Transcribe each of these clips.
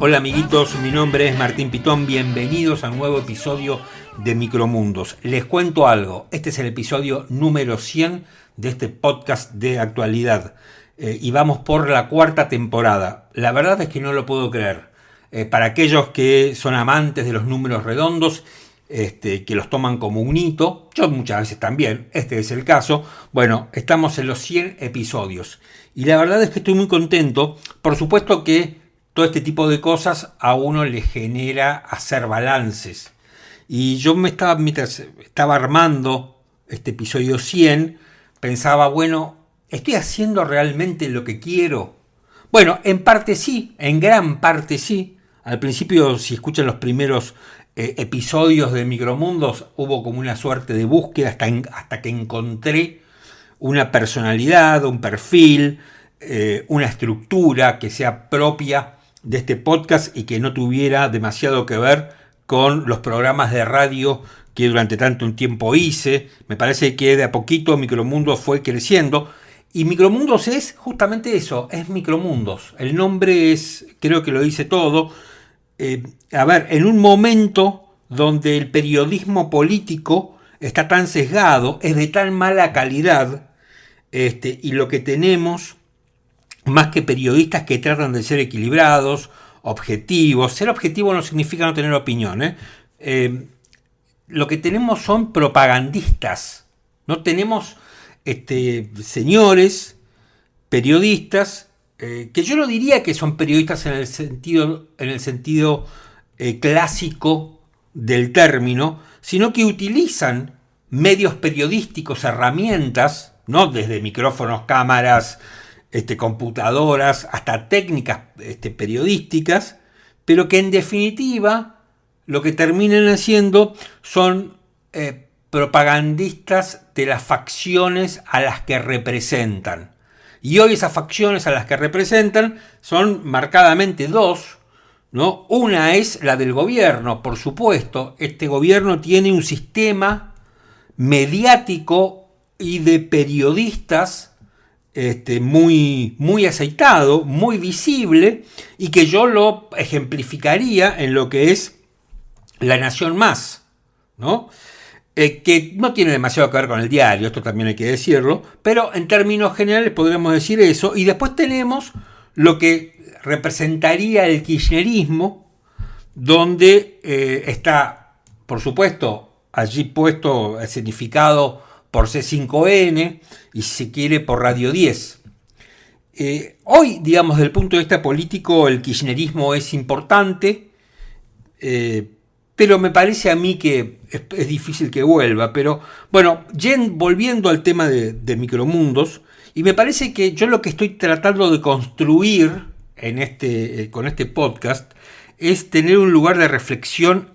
Hola amiguitos, mi nombre es Martín Pitón, bienvenidos a un nuevo episodio de Micromundos. Les cuento algo, este es el episodio número 100 de este podcast de actualidad y vamos por la cuarta temporada. La verdad es que no lo puedo creer. Para aquellos que son amantes de los números redondos, que los toman como un hito, yo muchas veces también, este es el caso. Bueno, estamos en los 100 episodios y la verdad es que estoy muy contento. Por supuesto que todo este tipo de cosas a uno le genera hacer balances. Y yo mientras estaba armando este episodio 100, pensaba, bueno, ¿estoy haciendo realmente lo que quiero? Bueno, en parte sí, en gran parte sí. Al principio, si escuchan los primeros episodios de Micromundos, hubo como una suerte de búsqueda hasta que encontré una personalidad, un perfil, una estructura que sea propia de este podcast y que no tuviera demasiado que ver con los programas de radio que durante tanto un tiempo hice. Me parece que de a poquito Micromundos fue creciendo y Micromundos es justamente eso, es Micromundos. El nombre creo que lo dice todo. En un momento donde el periodismo político está tan sesgado, es de tan mala calidad, y lo que tenemos más que periodistas que tratan de ser equilibrados, objetivos. Ser objetivo no significa no tener opinión. Lo que tenemos son propagandistas. No tenemos señores periodistas que yo no diría que son periodistas en el sentido clásico del término, sino que utilizan medios periodísticos, herramientas, no desde micrófonos, cámaras, computadoras, hasta técnicas periodísticas, pero que en definitiva lo que terminan haciendo son propagandistas de las facciones a las que representan. Y hoy esas facciones a las que representan son marcadamente dos, ¿no? Una es la del gobierno, por supuesto. Este gobierno tiene un sistema mediático y de periodistas muy, muy aceitado, muy visible, y que yo lo ejemplificaría en lo que es La Nación Más, ¿no? Que no tiene demasiado que ver con el diario, esto también hay que decirlo, pero en términos generales podríamos decir eso. Y después tenemos lo que representaría el kirchnerismo, donde está, por supuesto, allí puesto el significado por C5N y si se quiere por Radio 10. Hoy, digamos, desde el punto de vista político, el kirchnerismo es importante, pero me parece a mí que es difícil que vuelva. Pero bueno, volviendo al tema de Micromundos, y me parece que yo lo que estoy tratando de construir con este podcast es tener un lugar de reflexión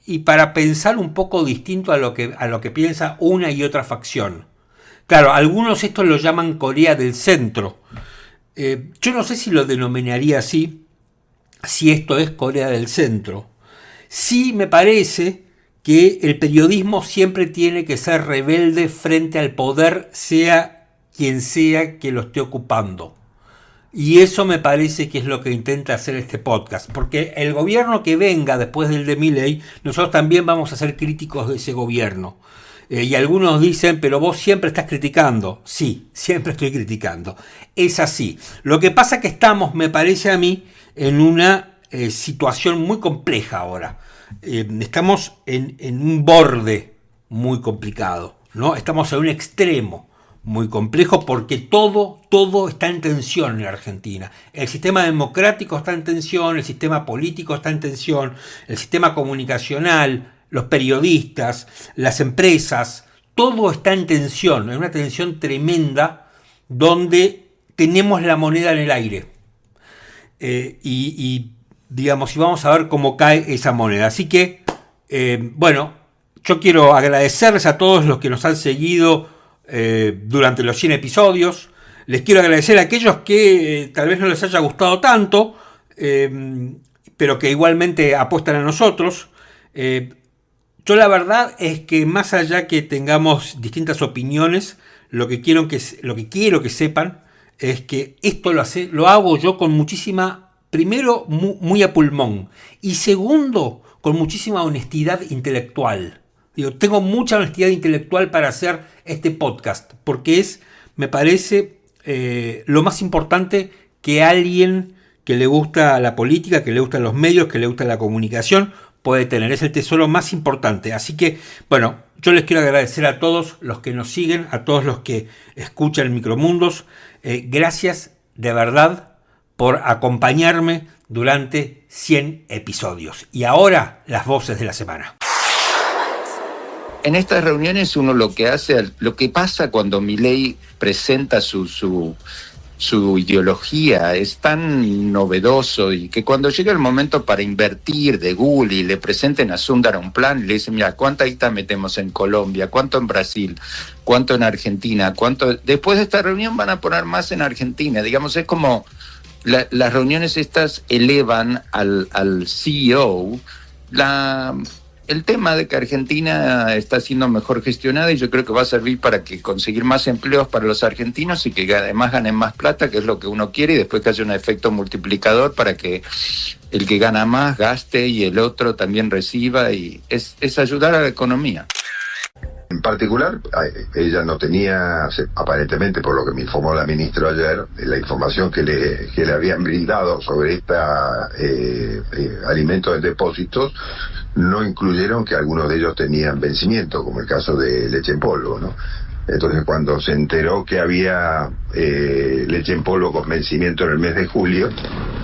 y para pensar un poco distinto a lo que piensa una y otra facción. Claro, algunos esto lo llaman Corea del Centro. Yo no sé si lo denominaría así, si esto es Corea del Centro. Sí me parece que el periodismo siempre tiene que ser rebelde frente al poder, sea quien sea que lo esté ocupando. Y eso me parece que es lo que intenta hacer este podcast, porque el gobierno que venga después del de Milei, nosotros también vamos a ser críticos de ese gobierno. Y algunos dicen, pero vos siempre estás criticando. Sí, siempre estoy criticando. Es así. Lo que pasa es que estamos, me parece a mí, en una situación muy compleja ahora. Estamos en un borde muy complicado, ¿no? Estamos en un extremo muy complejo porque todo está en tensión en Argentina. El sistema democrático está en tensión, el sistema político está en tensión, el sistema comunicacional, los periodistas, las empresas, todo está en tensión, en una tensión tremenda donde tenemos la moneda en el aire. Digamos, y vamos a ver cómo cae esa moneda. Así que, yo quiero agradecerles a todos los que nos han seguido durante los 100 episodios. Les quiero agradecer a aquellos que tal vez no les haya gustado tanto, pero que igualmente apuestan a nosotros. Yo la verdad es que más allá que tengamos distintas opiniones, lo que quiero que sepan es que esto lo hago yo con muchísima primero, muy a pulmón, y segundo, con muchísima honestidad intelectual. Digo, tengo mucha honestidad intelectual para hacer este podcast, porque me parece, lo más importante que alguien que le gusta la política, que le gustan los medios, que le gusta la comunicación, puede tener. Es el tesoro más importante. Así que, bueno, yo les quiero agradecer a todos los que nos siguen, a todos los que escuchan Micromundos. Gracias de verdad por acompañarme durante 100 episodios. Y ahora, las voces de la semana. En estas reuniones uno lo que pasa cuando Milei presenta su ideología es tan novedoso, y que cuando llega el momento para invertir de Google y le presenten a Sundar un plan, le dicen, mira, ¿cuánta guita metemos en Colombia? ¿Cuánto en Brasil? ¿Cuánto en Argentina? ¿Cuánto? Después de esta reunión van a poner más en Argentina. Digamos, es como las reuniones estas elevan al CEO el tema de que Argentina está siendo mejor gestionada, y yo creo que va a servir para conseguir más empleos para los argentinos y que además ganen más plata, que es lo que uno quiere, y después que haya un efecto multiplicador para que el que gana más gaste y el otro también reciba, y es ayudar a la economía. En particular, ella no tenía, aparentemente por lo que me informó la ministra ayer, la información que le habían brindado sobre esta alimentos de depósitos, no incluyeron que algunos de ellos tenían vencimiento, como el caso de leche en polvo, ¿no? Entonces, cuando se enteró que había leche en polvo con vencimiento en el mes de julio,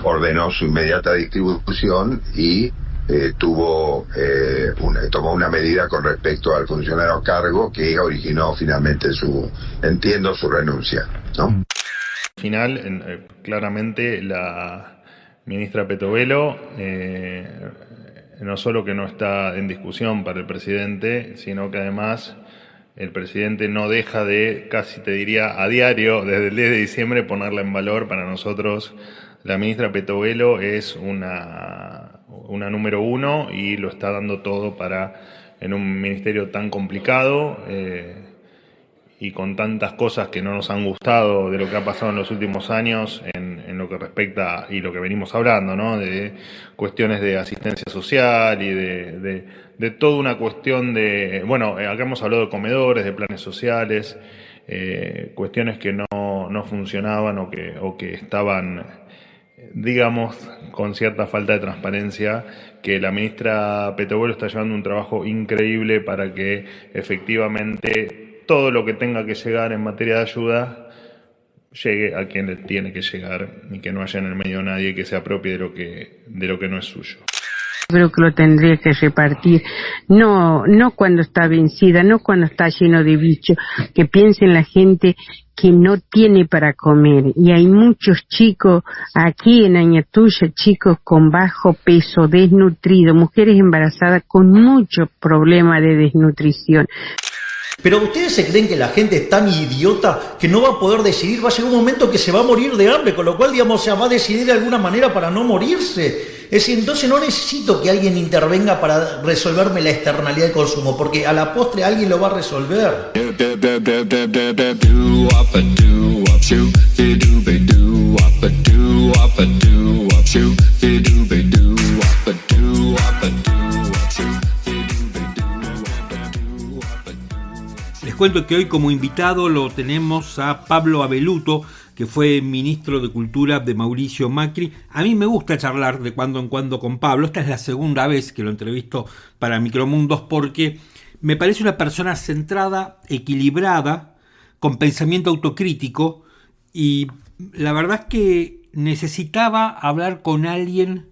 ordenó su inmediata distribución y tomó una medida con respecto al funcionario a cargo que originó finalmente su renuncia, ¿no? Al final, claramente la ministra Petovelo no solo que no está en discusión para el presidente, sino que además el presidente no deja de, casi te diría a diario, desde el 10 de diciembre, ponerla en valor. Para nosotros la ministra Petovelo es una número uno, y lo está dando todo en un ministerio tan complicado y con tantas cosas que no nos han gustado de lo que ha pasado en los últimos años en lo que respecta, y lo que venimos hablando, ¿no? De cuestiones de asistencia social y de toda una cuestión de, bueno, acá hemos hablado de comedores, de planes sociales, cuestiones que no funcionaban o que estaban, digamos, con cierta falta de transparencia, que la ministra Petovelo está llevando un trabajo increíble para que efectivamente todo lo que tenga que llegar en materia de ayuda llegue a quien le tiene que llegar, y que no haya en el medio nadie que se apropie de lo que no es suyo. Creo que lo tendría que repartir, no cuando está vencida, no cuando está lleno de bichos, que piense en la gente que no tiene para comer. Y hay muchos chicos aquí en Añatuya, chicos con bajo peso, desnutridos, mujeres embarazadas con muchos problemas de desnutrición. Pero ¿ustedes se creen que la gente es tan idiota que no va a poder decidir? Va a llegar un momento que se va a morir de hambre, con lo cual, digamos, se va a decidir de alguna manera para no morirse. Es decir, entonces no necesito que alguien intervenga para resolverme la externalidad de consumo, porque a la postre alguien lo va a resolver. Les cuento que hoy como invitado lo tenemos a Pablo Abeluto, que fue ministro de Cultura de Mauricio Macri. A mí me gusta charlar de cuando en cuando con Pablo. Esta es la segunda vez que lo entrevisto para Micromundos, porque me parece una persona centrada, equilibrada, con pensamiento autocrítico, y la verdad es que necesitaba hablar con alguien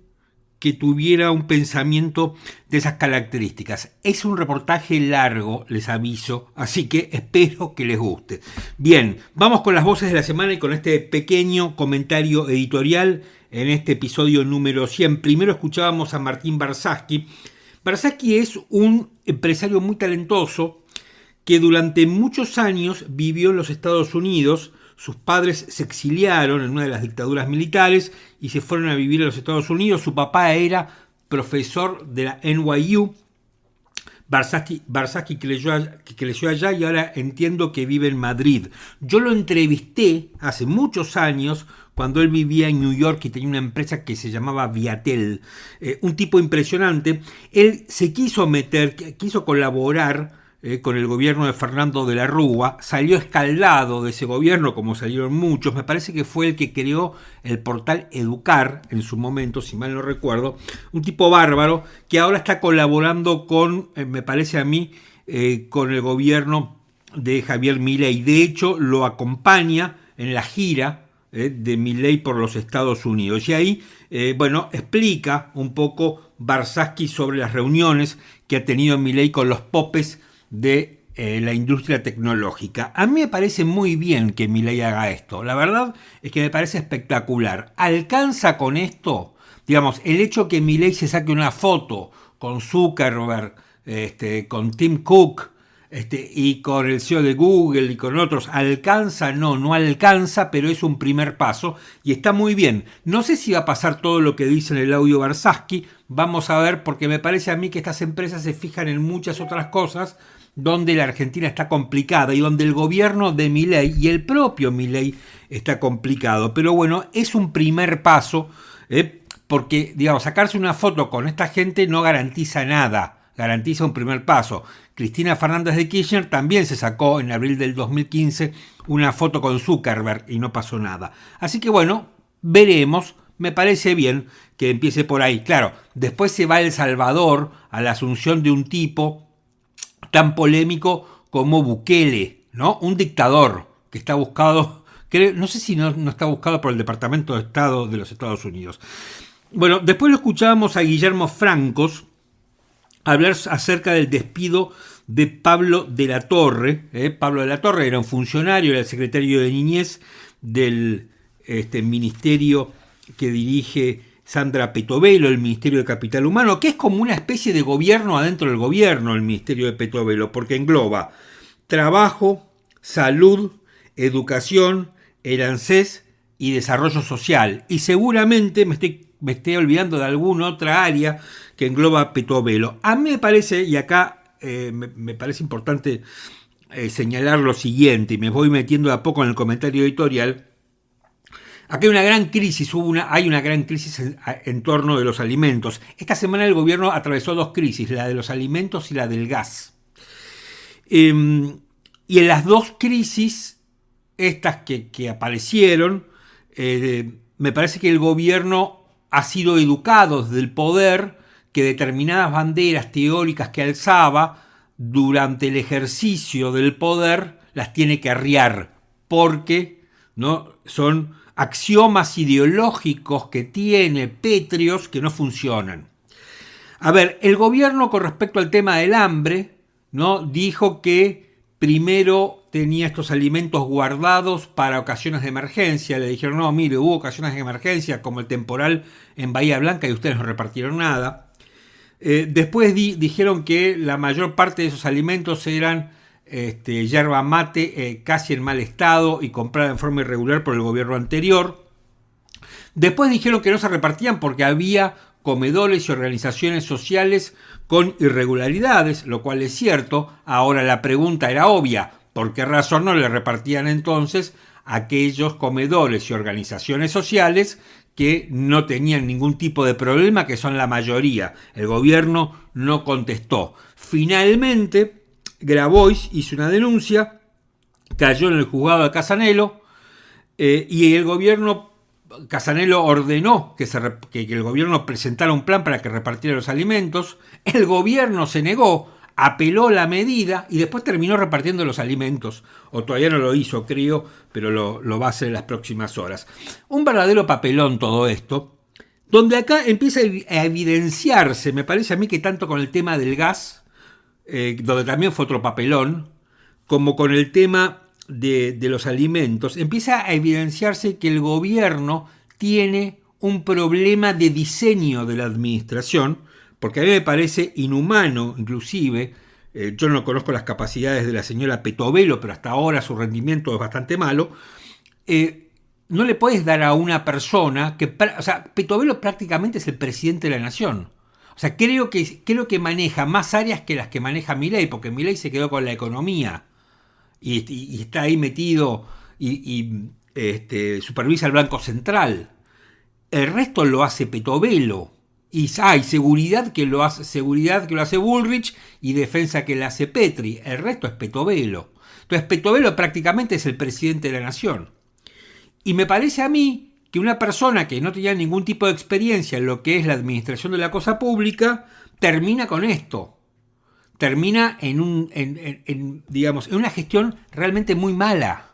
que tuviera un pensamiento de esas características. Es un reportaje largo, les aviso, así que espero que les guste. Bien, vamos con las voces de la semana y con este pequeño comentario editorial en este episodio número 100. Primero escuchábamos a Martín Barsaski. Barsaski es un empresario muy talentoso que durante muchos años vivió en los Estados Unidos. Sus padres se exiliaron en una de las dictaduras militares y se fueron a vivir a los Estados Unidos. Su papá era profesor de la NYU. Barsaski creció allá y ahora entiendo que vive en Madrid. Yo lo entrevisté hace muchos años cuando él vivía en New York y tenía una empresa que se llamaba Viatel. Un tipo impresionante. Él se quiso colaborar con el gobierno de Fernando de la Rúa, salió escaldado de ese gobierno, como salieron muchos. Me parece que fue el que creó el portal Educar en su momento, si mal no recuerdo. Un tipo bárbaro que ahora está colaborando con, me parece a mí, con el gobierno de Javier Milei. De hecho, lo acompaña en la gira de Milei por los Estados Unidos. Y ahí, explica un poco Barsaschi sobre las reuniones que ha tenido Milei con los popes de la industria tecnológica. A mí me parece muy bien que Milei haga esto. La verdad es que me parece espectacular. ¿Alcanza con esto? Digamos, el hecho que Milei se saque una foto con Zuckerberg, con Tim Cook, y con el CEO de Google y con otros, ¿alcanza? No alcanza, pero es un primer paso y está muy bien. No sé si va a pasar todo lo que dice en el audio Barsaschi, vamos a ver, porque me parece a mí que estas empresas se fijan en muchas otras cosas donde la Argentina está complicada y donde el gobierno de Milei y el propio Milei está complicado. Pero bueno, es un primer paso, porque, digamos, sacarse una foto con esta gente no garantiza nada, garantiza un primer paso. Cristina Fernández de Kirchner también se sacó en abril del 2015 una foto con Zuckerberg y no pasó nada. Así que bueno, veremos. Me parece bien que empiece por ahí. Claro, después se va a El Salvador a la asunción de un tipo tan polémico como Bukele, ¿no? Un dictador que está buscado, no sé si no está buscado por el Departamento de Estado de los Estados Unidos. Bueno, después lo escuchábamos a Guillermo Francos hablar acerca del despido de Pablo de la Torre. Pablo de la Torre era un funcionario, era el secretario de Niñez del ministerio que dirige Sandra Petovelo, el Ministerio de Capital Humano, que es como una especie de gobierno adentro del gobierno, el Ministerio de Petovelo, porque engloba trabajo, salud, educación, el ANSES y desarrollo social. Y seguramente me esté olvidando de alguna otra área que engloba Petovelo. A mí me parece, y acá me parece importante señalar lo siguiente, y me voy metiendo de a poco en el comentario editorial. Aquí hay una gran crisis, hay una gran crisis en torno de los alimentos. Esta semana el gobierno atravesó dos crisis, la de los alimentos y la del gas. Y en las dos crisis, estas que aparecieron, me parece que el gobierno ha sido educado desde el poder que determinadas banderas teóricas que alzaba durante el ejercicio del poder las tiene que arriar, porque ¿no? Son axiomas ideológicos que tiene pétreos que no funcionan. A ver, el gobierno con respecto al tema del hambre, ¿no? Dijo que primero tenía estos alimentos guardados para ocasiones de emergencia. Le dijeron, no, mire, hubo ocasiones de emergencia como el temporal en Bahía Blanca y ustedes no repartieron nada. Después dijeron que la mayor parte de esos alimentos eran yerba mate casi en mal estado y comprada en forma irregular por el gobierno anterior. Después dijeron que no se repartían porque había comedores y organizaciones sociales con irregularidades, lo cual es cierto. Ahora la pregunta era obvia, ¿por qué razón no le repartían entonces a aquellos comedores y organizaciones sociales que no tenían ningún tipo de problema, que son la mayoría? El gobierno no contestó. Finalmente, Grabois hizo una denuncia, cayó en el juzgado de Casanelo y el gobierno, Casanelo ordenó que el gobierno presentara un plan para que repartiera los alimentos. El gobierno se negó, apeló la medida y después terminó repartiendo los alimentos. O todavía no lo hizo, creo, pero lo va a hacer en las próximas horas. Un verdadero papelón todo esto, donde acá empieza a evidenciarse, me parece a mí que tanto con el tema del gas, donde también fue otro papelón, como con el tema de los alimentos, empieza a evidenciarse que el gobierno tiene un problema de diseño de la administración, porque a mí me parece inhumano, inclusive, yo no conozco las capacidades de la señora Petovelo, pero hasta ahora su rendimiento es bastante malo. No le puedes dar a una persona que, o sea, Petovelo prácticamente es el presidente de la nación. O sea, creo que maneja más áreas que las que maneja Milei, porque Milei se quedó con la economía y está ahí metido y supervisa el Banco Central. El resto lo hace Petovelo. Y hay seguridad que lo hace Bullrich y defensa que lo hace Petri. El resto es Petovelo. Entonces Petovelo prácticamente es el presidente de la nación. Y me parece a mí que una persona que no tenía ningún tipo de experiencia en lo que es la administración de la cosa pública termina con esto. Termina en una gestión realmente muy mala.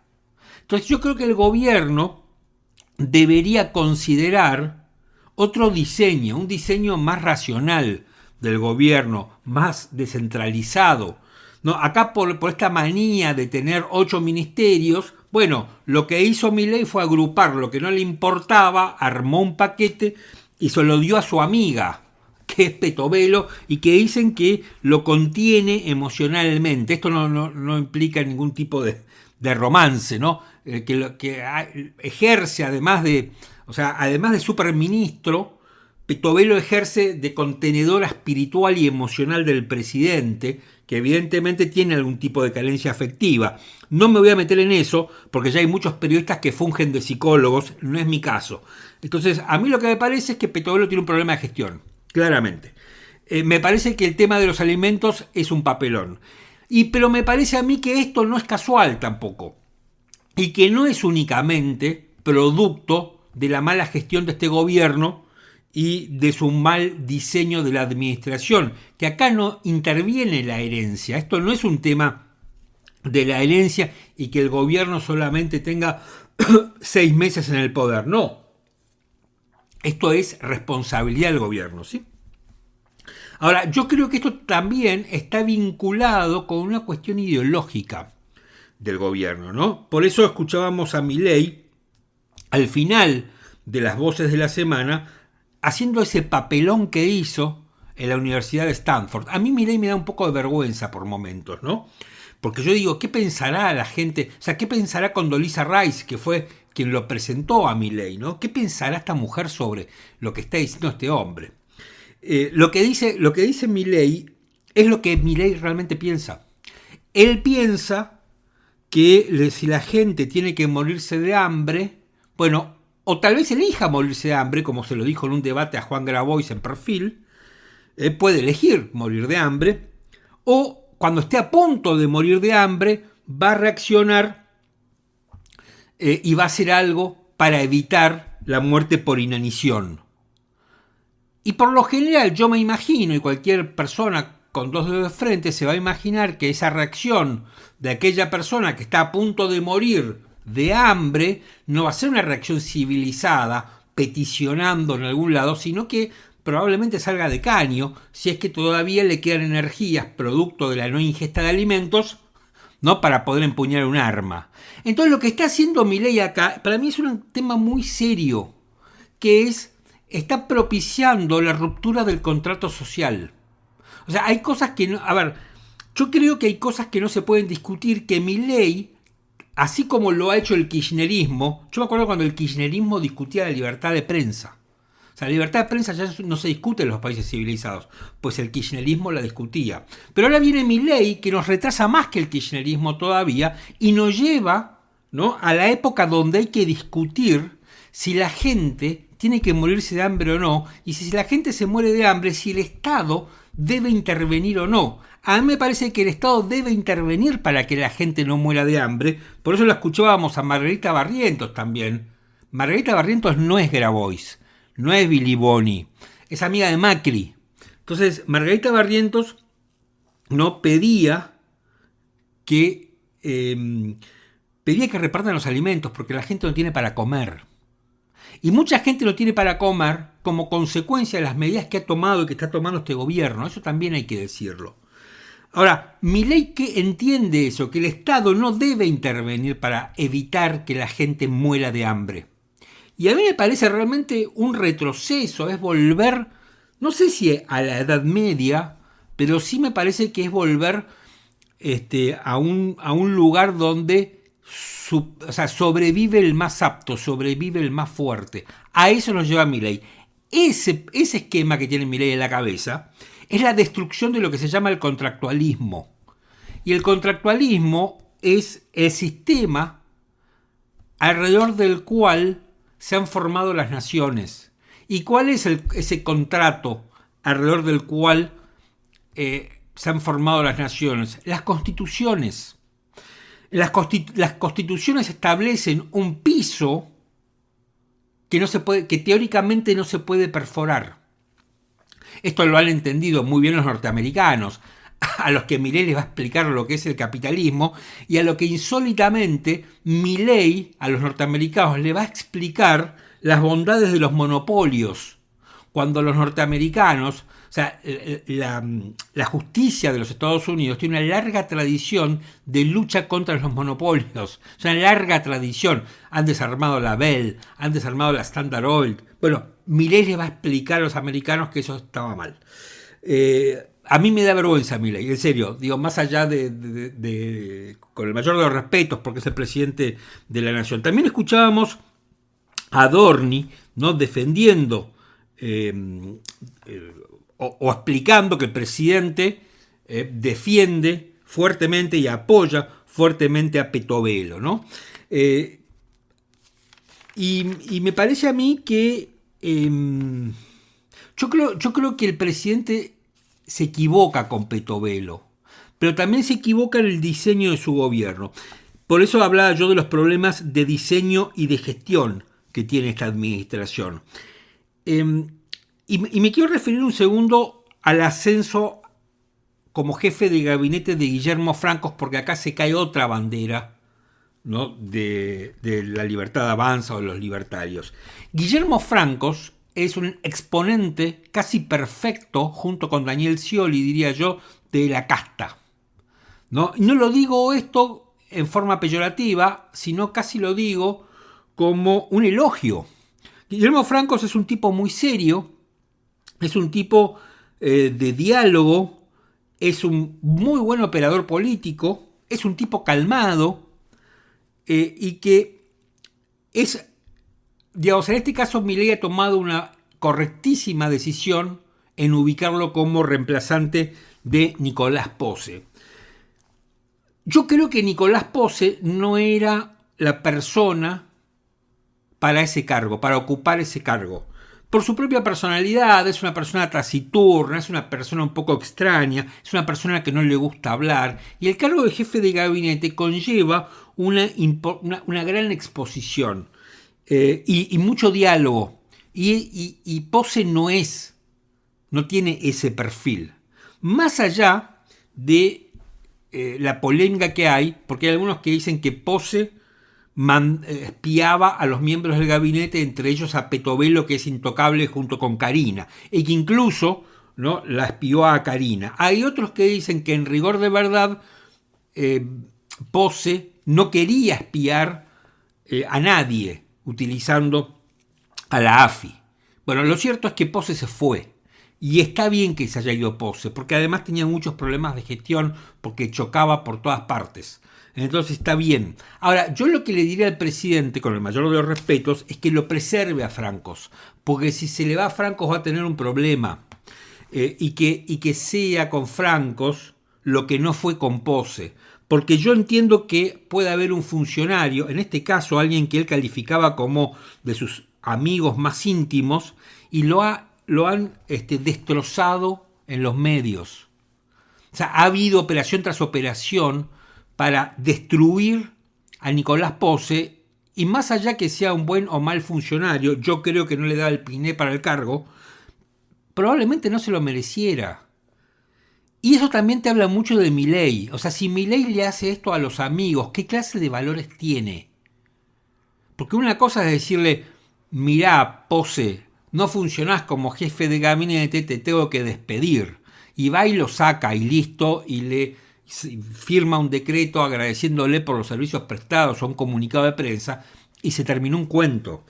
Entonces yo creo que el gobierno debería considerar otro diseño, un diseño más racional del gobierno, más descentralizado. ¿No? Acá por esta manía de tener 8 ministerios, bueno, lo que hizo Milei fue agrupar lo que no le importaba, armó un paquete y se lo dio a su amiga, que es Petovelo, y que dicen que lo contiene emocionalmente. Esto no implica ningún tipo de romance, ¿no? Que ejerce además de superministro, Petovelo ejerce de contenedor espiritual y emocional del presidente, que evidentemente tiene algún tipo de carencia afectiva. No me voy a meter en eso, porque ya hay muchos periodistas que fungen de psicólogos, no es mi caso. Entonces, a mí lo que me parece es que Petovelo tiene un problema de gestión, claramente. Me parece que el tema de los alimentos es un papelón. Pero me parece a mí que esto no es casual tampoco. Y que no es únicamente producto de la mala gestión de este gobierno y de su mal diseño de la administración, que acá no interviene la herencia. Esto no es un tema de la herencia y que el gobierno solamente tenga 6 meses en el poder. No. Esto es responsabilidad del gobierno, ¿sí? Ahora, yo creo que esto también está vinculado con una cuestión ideológica del gobierno, ¿no? Por eso escuchábamos a Milei al final de las voces de la semana haciendo ese papelón que hizo en la Universidad de Stanford. A mí Milei me da un poco de vergüenza por momentos, ¿no? Porque yo digo, ¿qué pensará la gente? O sea, ¿qué pensará Condoleezza Rice, que fue quien lo presentó a Milei, ¿no? ¿Qué pensará esta mujer sobre lo que está diciendo este hombre? Lo que dice Milei es lo que Milei realmente piensa. Él piensa que si la gente tiene que morirse de hambre, bueno, o tal vez elija morirse de hambre, como se lo dijo en un debate a Juan Grabois en Perfil, puede elegir morir de hambre, o cuando esté a punto de morir de hambre, va a reaccionar y va a hacer algo para evitar la muerte por inanición. Y por lo general yo me imagino, y cualquier persona con 2 dedos de frente se va a imaginar que esa reacción de aquella persona que está a punto de morir de hambre no va a ser una reacción civilizada, peticionando en algún lado, sino que probablemente salga de caño, si es que todavía le quedan energías producto de la no ingesta de alimentos, ¿no? Para poder empuñar un arma. Entonces lo que está haciendo Milei acá, para mí es un tema muy serio, que está propiciando la ruptura del contrato social. O sea, hay cosas que no... A ver, yo creo que hay cosas que no se pueden discutir, que Milei, así como lo ha hecho el kirchnerismo, yo me acuerdo cuando el kirchnerismo discutía la libertad de prensa. O sea, la libertad de prensa ya no se discute en los países civilizados, pues el kirchnerismo la discutía. Pero ahora viene Milei, que nos retrasa más que el kirchnerismo todavía, y nos lleva, ¿no?, a la época donde hay que discutir si la gente tiene que morirse de hambre o no, y si la gente se muere de hambre, si el Estado debe intervenir o no. A mí me parece que el Estado debe intervenir para que la gente no muera de hambre. Por eso lo escuchábamos a Margarita Barrientos también. Margarita Barrientos no es Grabois, no es Billy Boni, es amiga de Macri. Entonces Margarita Barrientos no pedía que repartan los alimentos porque la gente no tiene para comer. Y mucha gente no tiene para comer como consecuencia de las medidas que ha tomado y que está tomando este gobierno. Eso también hay que decirlo. Ahora, Milei, ¿qué entiende eso? Que el Estado no debe intervenir para evitar que la gente muera de hambre. Y a mí me parece realmente un retroceso, es volver, no sé si a la Edad Media, pero sí me parece que es volver a un lugar donde sobrevive el más apto, sobrevive el más fuerte. A eso nos lleva Milei. Ese esquema que tiene Milei en la cabeza es la destrucción de lo que se llama el contractualismo. Y el contractualismo es el sistema alrededor del cual se han formado las naciones. ¿Y cuál es ese contrato alrededor del cual se han formado las naciones? Las constituciones. Las constituciones establecen un piso que teóricamente no se puede perforar. Esto lo han entendido muy bien los norteamericanos, a los que Milei les va a explicar lo que es el capitalismo, y a lo que insólitamente Milei a los norteamericanos le va a explicar las bondades de los monopolios. Cuando los norteamericanos, o sea, la justicia de los Estados Unidos tiene una larga tradición de lucha contra los monopolios. Es una larga tradición. Han desarmado la Bell, han desarmado la Standard Oil. Bueno, Milei les va a explicar a los americanos que eso estaba mal. A mí me da vergüenza Milei, en serio. Digo, más allá con el mayor de los respetos, porque es el presidente de la nación. También escuchábamos a Adorni, ¿no?, defendiendo o explicando que el presidente defiende fuertemente y apoya fuertemente a Petovelo, ¿no? Y me parece a mí que yo creo que el presidente se equivoca con Petovelo, pero también se equivoca en el diseño de su gobierno. Por eso hablaba yo de los problemas de diseño y de gestión que tiene esta administración. Y me quiero referir un segundo al ascenso como jefe de gabinete de Guillermo Francos, porque acá se cae otra bandera, ¿no?, de la Libertad Avanza o de los libertarios. Guillermo Francos es un exponente casi perfecto, junto con Daniel Scioli, diría yo, de la casta, ¿no? Y no lo digo esto en forma peyorativa, sino casi lo digo como un elogio. Guillermo Francos es un tipo muy serio, es un tipo de diálogo, es un muy buen operador político, es un tipo calmado y que es, digamos, en este caso Milei ha tomado una correctísima decisión en ubicarlo como reemplazante de Nicolás Posse. Yo creo que Nicolás Posse no era la persona para ese cargo, para ocupar ese cargo. Por su propia personalidad, es una persona taciturna, es una persona un poco extraña, es una persona que no le gusta hablar, y el cargo de jefe de gabinete conlleva una gran exposición y mucho diálogo, y Posse no tiene ese perfil. Más allá de la polémica que hay, porque hay algunos que dicen que Posse espiaba a los miembros del gabinete, entre ellos a Petovelo, que es intocable, junto con Karina, y que incluso, ¿no?, la espió a Karina. Hay otros que dicen que en rigor de verdad Posse no quería espiar a nadie utilizando a la AFI. Bueno, lo cierto es que Posse se fue, y está bien que se haya ido Posse, porque además tenía muchos problemas de gestión, porque chocaba por todas partes. Entonces está bien. Ahora, yo lo que le diría al presidente, con el mayor de los respetos, es que lo preserve a Francos, porque si se le va a Francos va a tener un problema, y que sea con Francos lo que no fue con Posse, porque yo entiendo que puede haber un funcionario, en este caso alguien que él calificaba como de sus amigos más íntimos, y lo han destrozado en los medios. O sea, ha habido operación tras operación para destruir a Nicolás Posse, y más allá que sea un buen o mal funcionario, yo creo que no le da el piné para el cargo, probablemente no se lo mereciera. Y eso también te habla mucho de Milei. O sea, si Milei le hace esto a los amigos, ¿qué clase de valores tiene? Porque una cosa es decirle, mirá, Posse, no funcionás como jefe de gabinete, te tengo que despedir. Y va y lo saca y listo, y le firma un decreto agradeciéndole por los servicios prestados o un comunicado de prensa, y se terminó un cuento.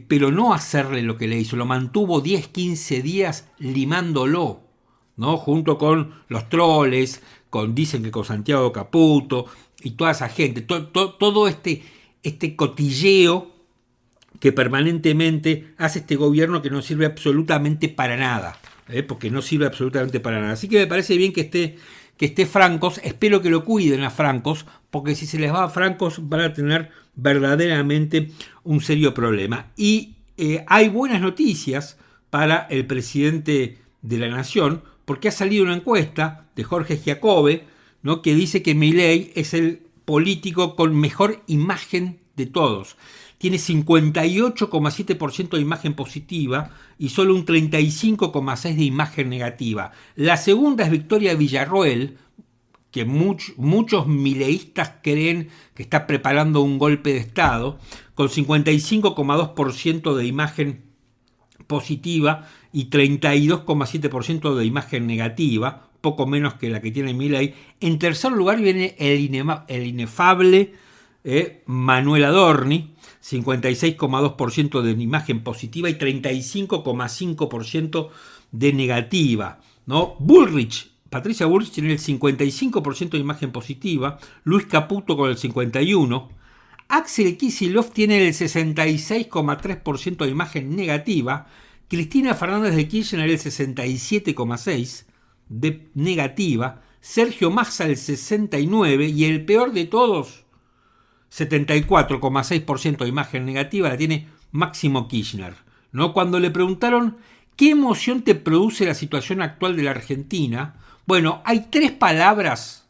Pero no hacerle lo que le hizo, lo mantuvo 10, 15 días limándolo, ¿no? Junto con los troles, dicen que con Santiago Caputo y toda esa gente, todo este cotilleo que permanentemente hace este gobierno, que no sirve absolutamente para nada, porque no sirve absolutamente para nada. Así que me parece bien que que esté Francos, espero que lo cuiden a Francos, porque si se les va a Francos van a tener verdaderamente un serio problema. Y hay buenas noticias para el presidente de la Nación, porque ha salido una encuesta de Jorge Giacobbe, ¿no?, que dice que Milei es el político con mejor imagen de todos. Tiene 58,7% de imagen positiva y solo un 35,6% de imagen negativa. La segunda es Victoria Villarroel, que muchos mileístas creen que está preparando un golpe de Estado, con 55,2% de imagen positiva y 32,7% de imagen negativa, poco menos que la que tiene Milei. En tercer lugar viene el inefable Manuel Adorni, 56,2% de imagen positiva y 35,5% de negativa, ¿no? Patricia Bullrich tiene el 55% de imagen positiva, Luis Caputo con el 51%, Axel Kicillof tiene el 66,3% de imagen negativa, Cristina Fernández de Kirchner el 67,6% de negativa, Sergio Massa el 69% y el peor de todos, 74,6% de imagen negativa, la tiene Máximo Kirchner, ¿no? Cuando le preguntaron ¿qué emoción te produce la situación actual de la Argentina? Bueno, hay tres palabras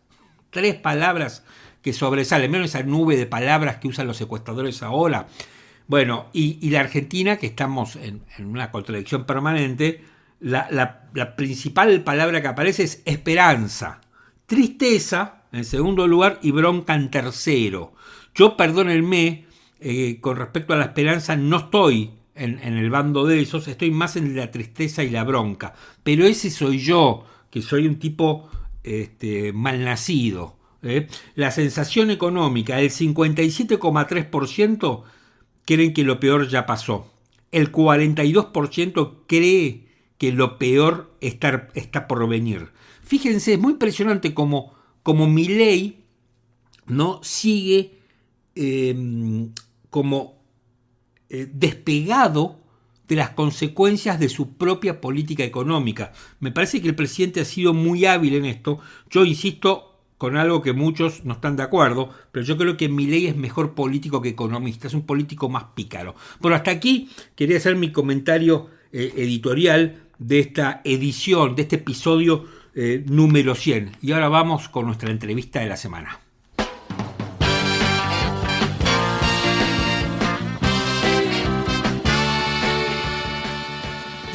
que sobresalen, menos esa nube de palabras que usan los secuestradores ahora. Bueno, y la Argentina, que estamos en una contradicción permanente, la principal palabra que aparece es esperanza, tristeza en segundo lugar y bronca en tercero. Yo, perdónenme, con respecto a la esperanza no estoy en el bando de esos, estoy más en la tristeza y la bronca, pero ese soy yo, que soy un tipo malnacido. La sensación económica, el 57,3% creen que lo peor ya pasó, el 42% cree que lo peor está por venir. Fíjense, es muy impresionante como Milei no sigue despegado de las consecuencias de su propia política económica. Me parece que el presidente ha sido muy hábil en esto. Yo insisto con algo que muchos no están de acuerdo, pero yo creo que Milei es mejor político que economista, es un político más pícaro. Bueno, hasta aquí quería hacer mi comentario editorial de esta edición, de este episodio número 100. Y ahora vamos con nuestra entrevista de la semana.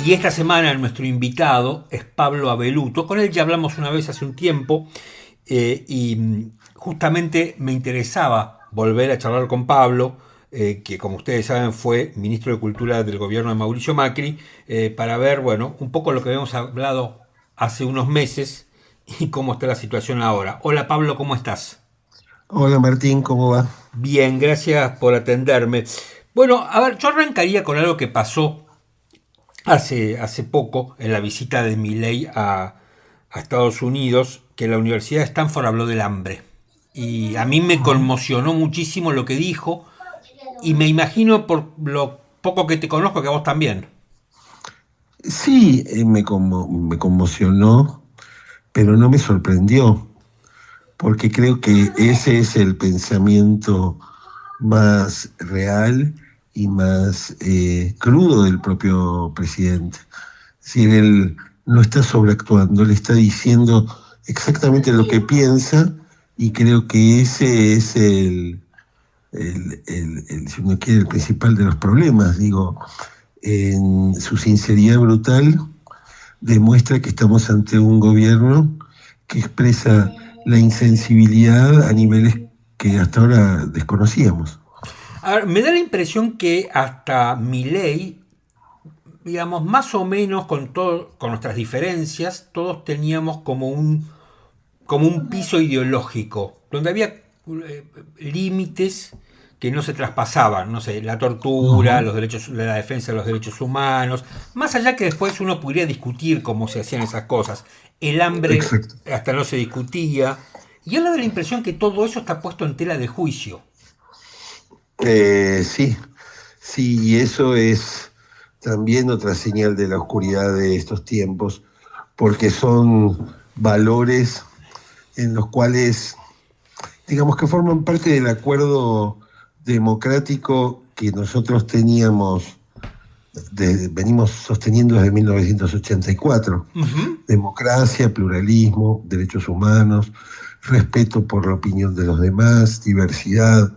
Y esta semana nuestro invitado es Pablo Abeluto. Con él ya hablamos una vez hace un tiempo y justamente me interesaba volver a charlar con Pablo, que como ustedes saben fue ministro de Cultura del gobierno de Mauricio Macri, para ver, bueno, un poco lo que habíamos hablado hace unos meses y cómo está la situación ahora. Hola Pablo, ¿cómo estás? Hola Martín, ¿cómo va? Bien, gracias por atenderme. Bueno, a ver, yo arrancaría con algo que pasó hace poco en la visita de Milei a Estados Unidos, que la Universidad de Stanford habló del hambre. Y a mí me conmocionó muchísimo lo que dijo, y me imagino por lo poco que te conozco que a vos también. Sí, me conmocionó, pero no me sorprendió, porque creo que ese es el pensamiento más real y más crudo del propio presidente. Es decir, él no está sobreactuando, le está diciendo exactamente lo que piensa, y creo que ese es si uno quiere, el principal de los problemas. Digo, en su sinceridad brutal demuestra que estamos ante un gobierno que expresa la insensibilidad a niveles que hasta ahora desconocíamos. A ver, me da la impresión que hasta Milei, digamos, más o menos con nuestras diferencias, todos teníamos como un piso ideológico, donde había límites que no se traspasaban, no sé, la tortura, los derechos, la defensa de los derechos humanos, más allá que después uno pudiera discutir cómo se hacían esas cosas. El hambre Exacto. hasta no se discutía, y ahora da la impresión que todo eso está puesto en tela de juicio. Sí, y eso es también otra señal de la oscuridad de estos tiempos, porque son valores en los cuales, digamos que forman parte del acuerdo democrático que nosotros venimos sosteniendo desde 1984. Uh-huh. Democracia, pluralismo, derechos humanos, respeto por la opinión de los demás, diversidad.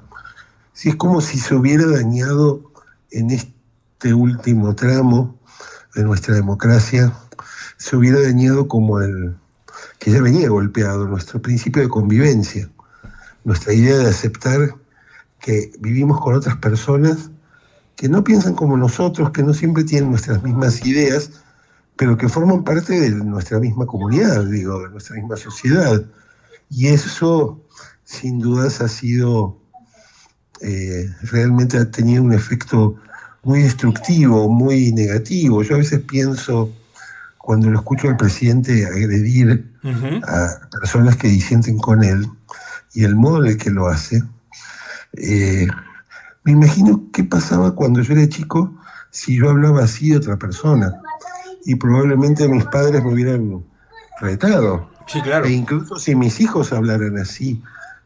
Sí, es como si se hubiera dañado en este último tramo de nuestra democracia, se hubiera dañado como que ya venía golpeado, nuestro principio de convivencia, nuestra idea de aceptar que vivimos con otras personas que no piensan como nosotros, que no siempre tienen nuestras mismas ideas, pero que forman parte de nuestra misma comunidad, de nuestra misma sociedad. Y eso, sin dudas, ha sido, realmente ha tenido un efecto muy destructivo, muy negativo. Yo a veces pienso, cuando lo escucho al presidente agredir uh-huh. a personas que disienten con él, y el modo en el que lo hace, me imagino qué pasaba cuando yo era chico si yo hablaba así de otra persona. Y probablemente mis padres me hubieran retado. Sí, claro. E incluso si mis hijos hablaran así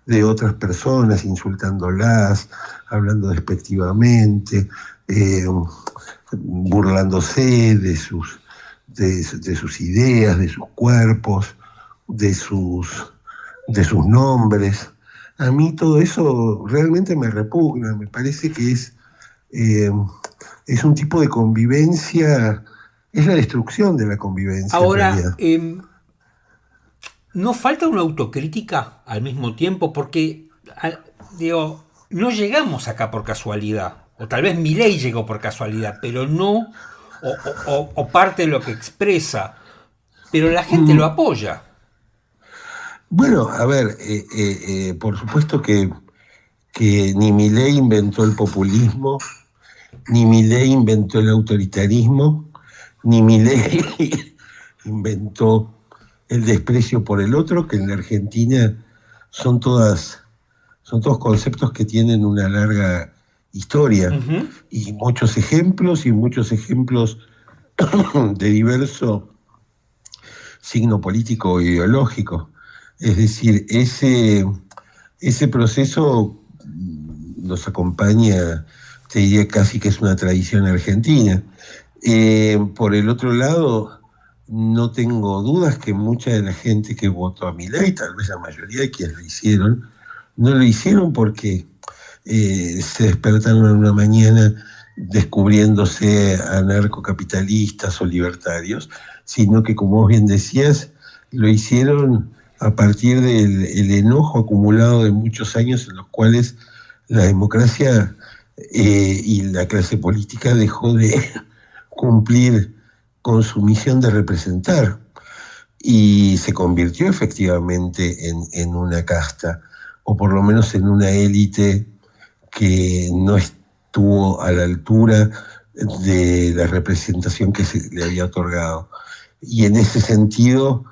de otras personas, insultándolas, hablando despectivamente, burlándose de sus ideas, de sus cuerpos, de sus nombres. A mí todo eso realmente me repugna, me parece que es un tipo de convivencia, es la destrucción de la convivencia. Ahora, ¿no falta una autocrítica al mismo tiempo? Porque, no llegamos acá por casualidad, o tal vez Milei llegó por casualidad, pero no, o parte de lo que expresa, pero la gente lo apoya. Bueno, a ver, por supuesto que ni Milei inventó el populismo, ni Milei inventó el autoritarismo, ni Milei inventó el desprecio por el otro, que en la Argentina son todos conceptos que tienen una larga historia, uh-huh. y muchos ejemplos de diverso signo político o ideológico. Es decir, ese proceso nos acompaña, te diría casi que es una tradición argentina. Por el otro lado, no tengo dudas que mucha de la gente que votó a Milei, tal vez la mayoría de quienes lo hicieron, no lo hicieron porque se despertaron en una mañana descubriéndose anarcocapitalistas o libertarios, sino que, como vos bien decías, lo hicieron a partir del enojo acumulado de muchos años en los cuales la democracia y la clase política dejó de cumplir con su misión de representar, y se convirtió efectivamente en una casta, o por lo menos en una élite que no estuvo a la altura de la representación que se le había otorgado. Y en ese sentido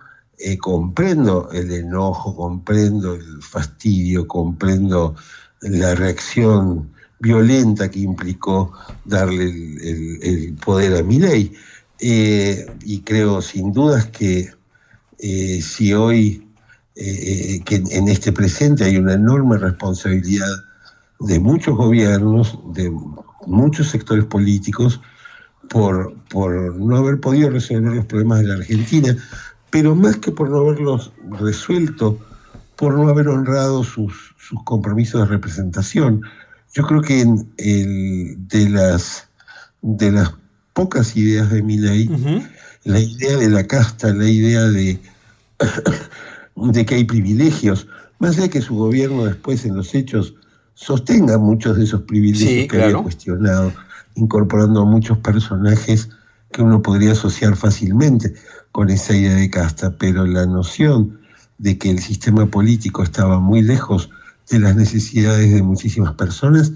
comprendo el enojo, comprendo el fastidio, comprendo la reacción violenta que implicó darle el poder a Milei. Y creo sin dudas que si hoy, que en este presente hay una enorme responsabilidad de muchos gobiernos, de muchos sectores políticos, por no haber podido resolver los problemas de la Argentina, pero más que por no haberlos resuelto, por no haber honrado sus compromisos de representación. Yo creo que de las pocas ideas de Milei, uh-huh. La idea de la casta, la idea de que hay privilegios, más allá de que su gobierno después en los hechos sostenga muchos de esos privilegios, sí, que había cuestionado, incorporando a muchos personajes que uno podría asociar fácilmente con esa idea de casta, pero la noción de que el sistema político estaba muy lejos de las necesidades de muchísimas personas,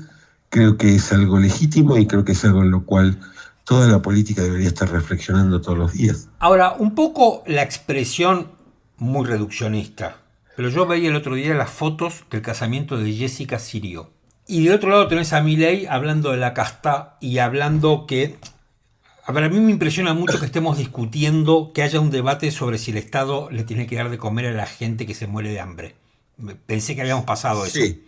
creo que es algo legítimo y creo que es algo en lo cual toda la política debería estar reflexionando todos los días. Ahora, un poco la expresión muy reduccionista, pero yo veía el otro día las fotos del casamiento de Jessica Sirio. Y del otro lado tenés a Milei hablando de la casta y hablando que A ver, a mí me impresiona mucho que estemos discutiendo, que haya un debate sobre si el Estado le tiene que dar de comer a la gente que se muere de hambre. Pensé que habíamos pasado eso. Sí,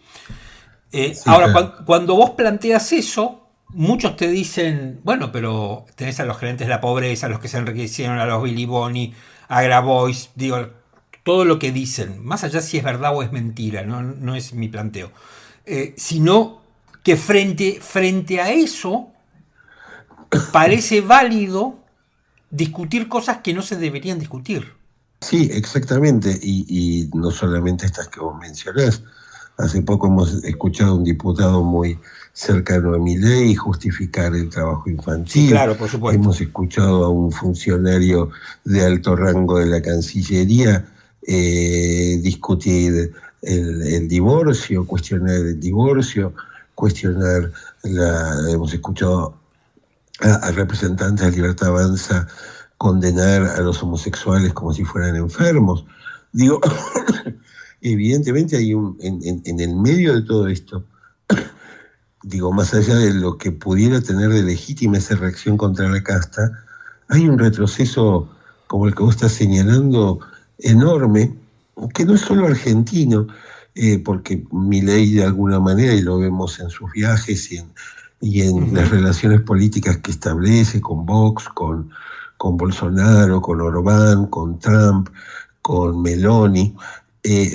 sí, Ahora, claro. cuando vos planteas eso, muchos te dicen, bueno, pero tenés a los gerentes de la pobreza, a los que se enriquecieron, a los Billy Boni, a Grabois, digo, todo lo que dicen, más allá si es verdad o es mentira, no es mi planteo, sino que frente a eso parece válido discutir cosas que no se deberían discutir. Sí, exactamente. Y no solamente estas que vos mencionás. Hace poco hemos escuchado a un diputado muy cercano a Milei justificar el trabajo infantil. Sí, claro, por supuesto. Hemos escuchado a un funcionario de alto rango de la Cancillería discutir el divorcio, cuestionar el divorcio, cuestionar hemos escuchado a representantes de Libertad Avanza condenar a los homosexuales como si fueran enfermos. Digo, evidentemente hay en el medio de todo esto, digo, más allá de lo que pudiera tener de legítima esa reacción contra la casta, hay un retroceso como el que vos estás señalando enorme, que no es solo argentino, porque Milei de alguna manera, y lo vemos en sus viajes y en las relaciones políticas que establece con Vox, con Bolsonaro, con Orbán, con Trump, con Meloni,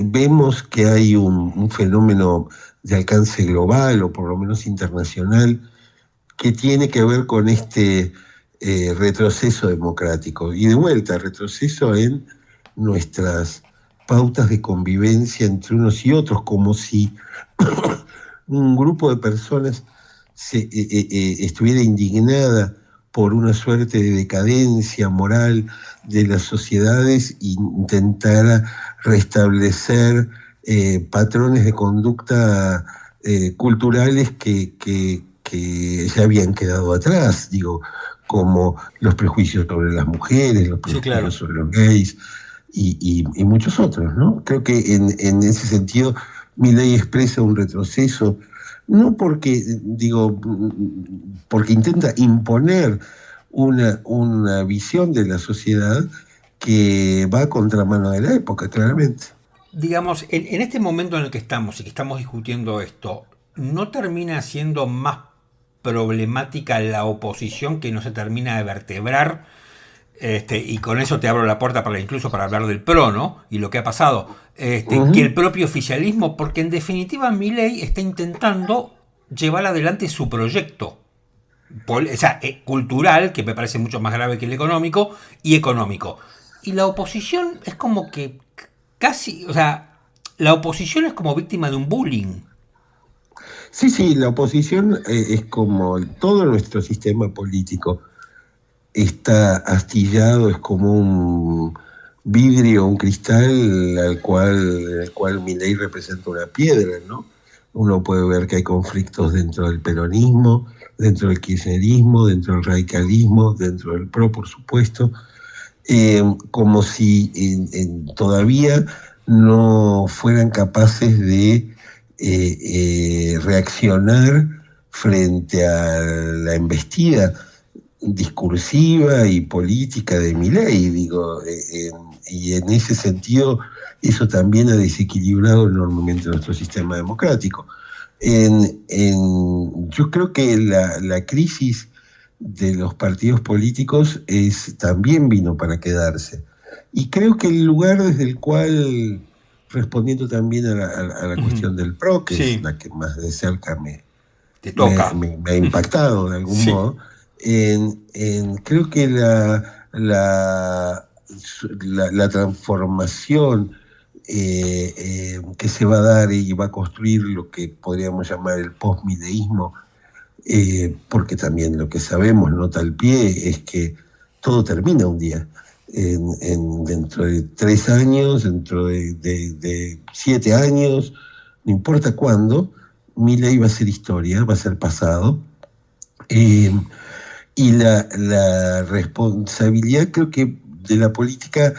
vemos que hay un fenómeno de alcance global, o por lo menos internacional, que tiene que ver con este retroceso democrático. Y de vuelta, retroceso en nuestras pautas de convivencia entre unos y otros, como si un grupo de personas estuviera indignada por una suerte de decadencia moral de las sociedades e intentara restablecer patrones de conducta culturales que ya habían quedado atrás, digo, como los prejuicios sobre las mujeres, los prejuicios, sí, claro, sobre los gays y muchos otros, ¿no? Creo que en ese sentido Milei expresa un retroceso, no porque, digo, porque intenta imponer una visión de la sociedad que va a contramano de la época, claramente. Digamos, en este momento en el que estamos y que estamos discutiendo esto, ¿no termina siendo más problemática la oposición que no se termina de vertebrar? Y con eso te abro la puerta incluso para hablar del PRO, ¿no? Y lo que ha pasado, que el propio oficialismo, porque en definitiva Milei está intentando llevar adelante su proyecto, o sea, cultural, que me parece mucho más grave que el económico, y económico. Y la oposición es como que casi, o sea, la oposición es como víctima de un bullying. Sí, la oposición es como todo nuestro sistema político. Está astillado, es como un vidrio, un cristal el cual Milei representa una piedra, ¿no? Uno puede ver que hay conflictos dentro del peronismo, dentro del kirchnerismo, dentro del radicalismo, dentro del PRO, por supuesto, como si todavía no fueran capaces de reaccionar frente a la embestida discursiva y política de Milei, digo, y en ese sentido eso también ha desequilibrado enormemente nuestro sistema democrático. Yo creo que la crisis de los partidos políticos también vino para quedarse, y creo que el lugar desde el cual, respondiendo también a la cuestión del PRO, que es la que más de cerca me ha impactado de algún modo, creo que la transformación que se va a dar y va a construir lo que podríamos llamar el post-mileísmo, porque también lo que sabemos, nota al pie, es que todo termina un día. Dentro de 3 años, dentro de 7 años, no importa cuándo, Milei va a ser historia, va a ser pasado. Y la responsabilidad, creo que, de la política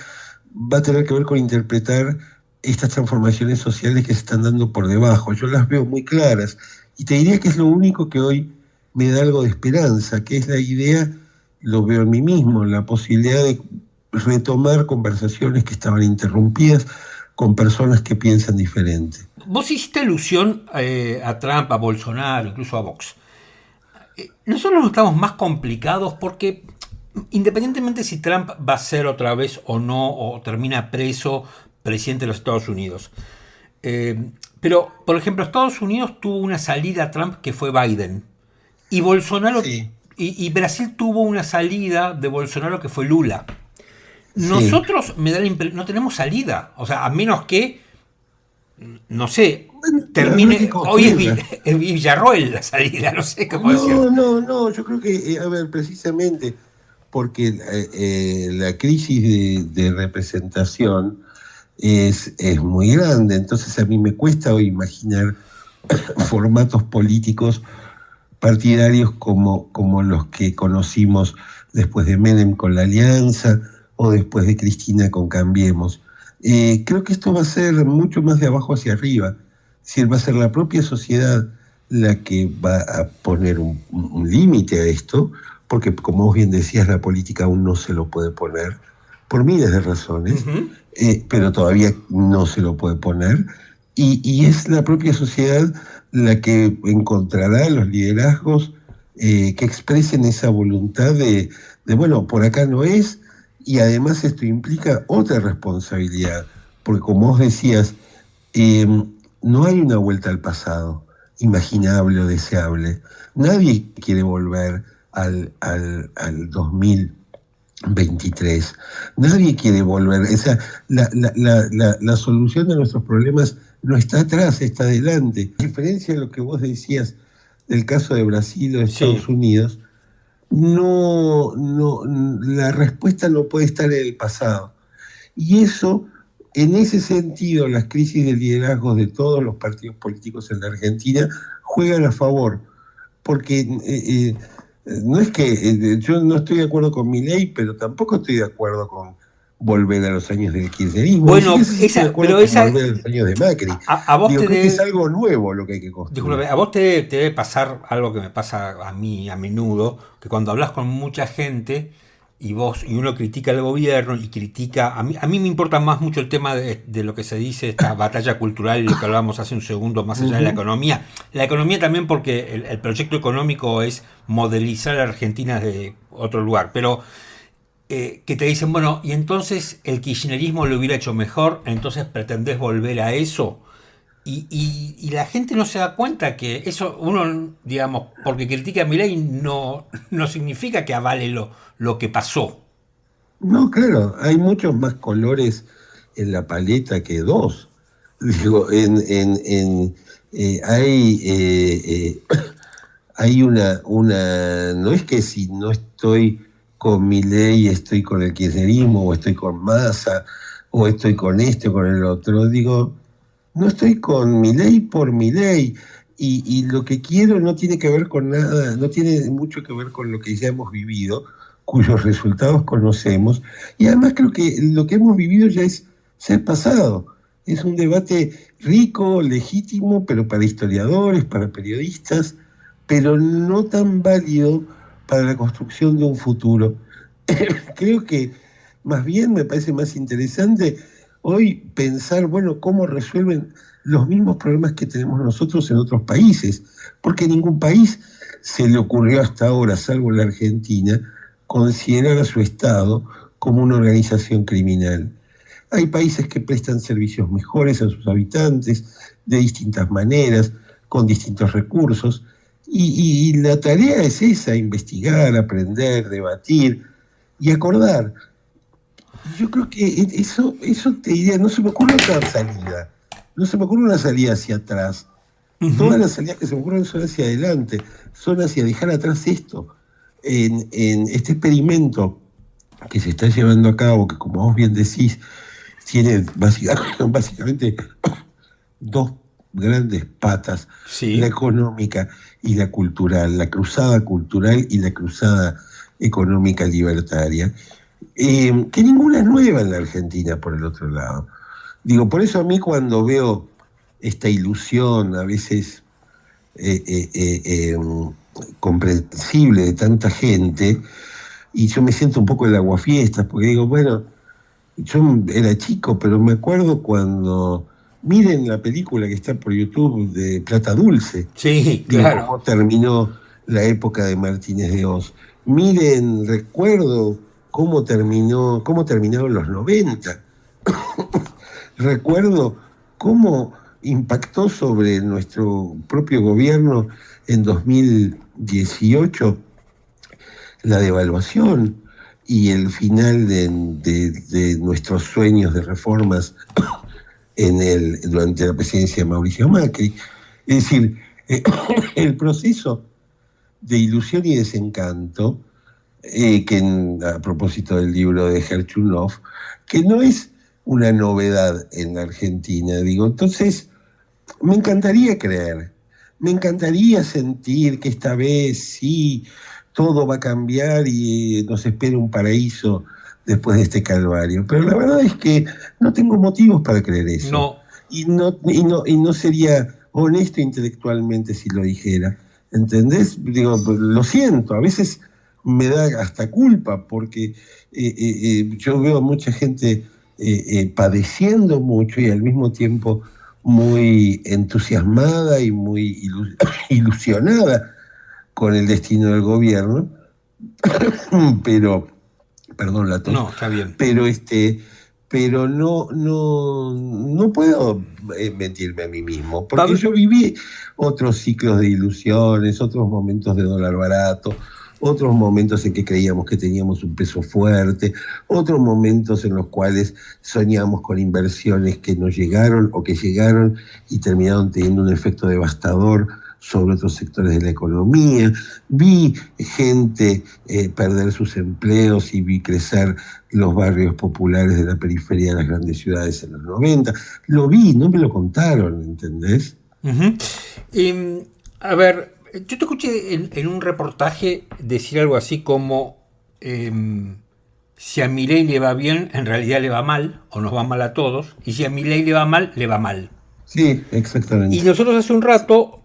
va a tener que ver con interpretar estas transformaciones sociales que se están dando por debajo. Yo las veo muy claras, y te diría que es lo único que hoy me da algo de esperanza, que es la idea lo veo en mí mismo, la posibilidad de retomar conversaciones que estaban interrumpidas con personas que piensan diferente. Vos hiciste alusión a Trump, a Bolsonaro, incluso a Vox. Nosotros no estamos más complicados porque, independientemente si Trump va a ser otra vez o no, o termina preso presidente de los Estados Unidos, pero, por ejemplo, Estados Unidos tuvo una salida a Trump que fue Biden, y Bolsonaro, Sí. y Brasil tuvo una salida de Bolsonaro que fue Lula. Sí. Nosotros no tenemos salida, o sea, a menos que, no sé, termine. Hoy es Villarroel la salida, no sé cómo decirlo. No, yo creo que, a ver, precisamente porque la crisis de representación es muy grande, entonces a mí me cuesta hoy imaginar formatos políticos partidarios como los que conocimos después de Menem con la Alianza o después de Cristina con Cambiemos. Creo que esto va a ser mucho más de abajo hacia arriba. Es decir, va a ser la propia sociedad la que va a poner un límite a esto, porque como vos bien decías, la política aún no se lo puede poner, por miles de razones, pero todavía no se lo puede poner, y es la propia sociedad la que encontrará los liderazgos que expresen esa voluntad de, bueno, por acá no es, y además esto implica otra responsabilidad, porque como vos decías, no hay una vuelta al pasado, imaginable o deseable. Nadie quiere volver al 2023. Nadie quiere volver. O sea, la solución de nuestros problemas no está atrás, está adelante. A diferencia de lo que vos decías del caso de Brasil o de Estados Unidos, la respuesta no puede estar en el pasado. Y eso, en ese sentido, las crisis de liderazgo de todos los partidos políticos en la Argentina juegan a favor. Porque no es que yo no estoy de acuerdo con Milei, pero tampoco estoy de acuerdo con volver a los años del kirchnerismo. Bueno, volver a los años de Macri. A vos creo que es algo nuevo lo que hay que construir. Disculpe, a vos te debe pasar algo que me pasa a mí a menudo, que cuando hablas con mucha gente y uno critica al gobierno y critica, a mí me importa más mucho el tema de lo que se dice, esta batalla cultural y lo que hablábamos hace un segundo, más allá de la economía. La economía también, porque el proyecto económico es modelizar a la Argentina de otro lugar, pero que te dicen, bueno, y entonces el kirchnerismo lo hubiera hecho mejor, entonces pretendés volver a eso. Y la gente no se da cuenta que eso, uno, digamos, porque critica a Milei no significa que avale lo que pasó. No, claro, hay muchos más colores en la paleta que dos. Digo, hay una, no es que si no estoy con Milei estoy con el kirchnerismo, o estoy con Massa, o estoy con este o con el otro. Digo, no estoy con Milei por Milei, y lo que quiero no tiene que ver con nada, no tiene mucho que ver con lo que ya hemos vivido, cuyos resultados conocemos, y además creo que lo que hemos vivido ya es pasado. Es un debate rico, legítimo, pero para historiadores, para periodistas, pero no tan válido para la construcción de un futuro. Creo que más bien me parece más interesante hoy pensar, bueno, cómo resuelven los mismos problemas que tenemos nosotros en otros países, porque ningún país se le ocurrió hasta ahora, salvo la Argentina, considerar a su Estado como una organización criminal. Hay países que prestan servicios mejores a sus habitantes, de distintas maneras, con distintos recursos, y la tarea es esa: investigar, aprender, debatir y acordar. Yo creo que eso te diría, no se me ocurre otra salida, no se me ocurre una salida hacia atrás. Todas las salidas que se me ocurren son hacia adelante, son hacia dejar atrás esto. En este experimento que se está llevando a cabo, que como vos bien decís, tiene básicamente dos grandes patas, la económica y la cultural, la cruzada cultural y la cruzada económica libertaria, que ninguna es nueva en la Argentina, por el otro lado. Digo, por eso a mí cuando veo esta ilusión a veces comprensible de tanta gente, y yo me siento un poco el aguafiestas, porque digo, bueno, yo era chico, pero me acuerdo cuando... Miren la película que está por YouTube de Plata Dulce. Sí, Digo, claro. cómo terminó la época de Martínez de Oz. Miren, recuerdo cómo terminaron los 90. Recuerdo cómo impactó sobre nuestro propio gobierno en 2018 la devaluación y el final de nuestros sueños de reformas durante la presidencia de Mauricio Macri. Es decir, el proceso de ilusión y desencanto, a propósito del libro de Herchunov, que no es una novedad en la Argentina, digo. Entonces, me encantaría creer, me encantaría sentir que esta vez sí, todo va a cambiar y nos espera un paraíso después de este calvario. Pero la verdad es que no tengo motivos para creer eso. No. Y no sería honesto intelectualmente si lo dijera. ¿Entendés? Digo, lo siento, a veces me da hasta culpa porque yo veo a mucha gente padeciendo mucho y al mismo tiempo muy entusiasmada y muy ilusionada con el destino del gobierno, pero, perdón la tos, No, está bien. pero no puedo mentirme a mí mismo, porque yo viví otros ciclos de ilusiones, otros momentos de dólar barato, otros momentos en que creíamos que teníamos un peso fuerte, otros momentos en los cuales soñamos con inversiones que no llegaron o que llegaron y terminaron teniendo un efecto devastador sobre otros sectores de la economía. Vi gente perder sus empleos y vi crecer los barrios populares de la periferia de las grandes ciudades en los 90. Lo vi, no me lo contaron, ¿entendés? Uh-huh. A ver, yo te escuché en un reportaje decir algo así como si a Milei le va bien, en realidad le va mal, o nos va mal a todos, y si a Milei le va mal, le va mal. Sí, exactamente. Y nosotros hace un rato,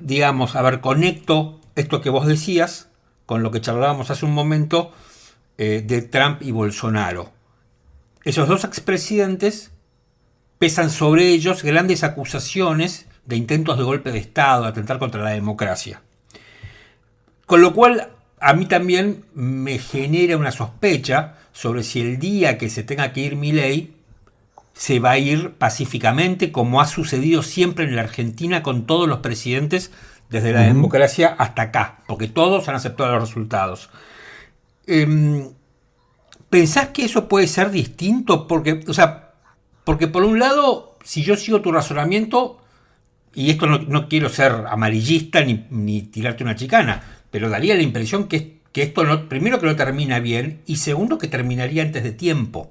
digamos, a ver, conecto esto que vos decías con lo que charlábamos hace un momento de Trump y Bolsonaro. Esos dos expresidentes pesan sobre ellos grandes acusaciones de intentos de golpe de Estado, de atentar contra la democracia. Con lo cual, a mí también me genera una sospecha sobre si el día que se tenga que ir Milei se va a ir pacíficamente, como ha sucedido siempre en la Argentina con todos los presidentes desde la democracia hasta acá, porque todos han aceptado los resultados. ¿Pensás que eso puede ser distinto? Porque por un lado, si yo sigo tu razonamiento, y esto no quiero ser amarillista ni tirarte una chicana, pero daría la impresión que esto primero que no termina bien, y segundo que terminaría antes de tiempo.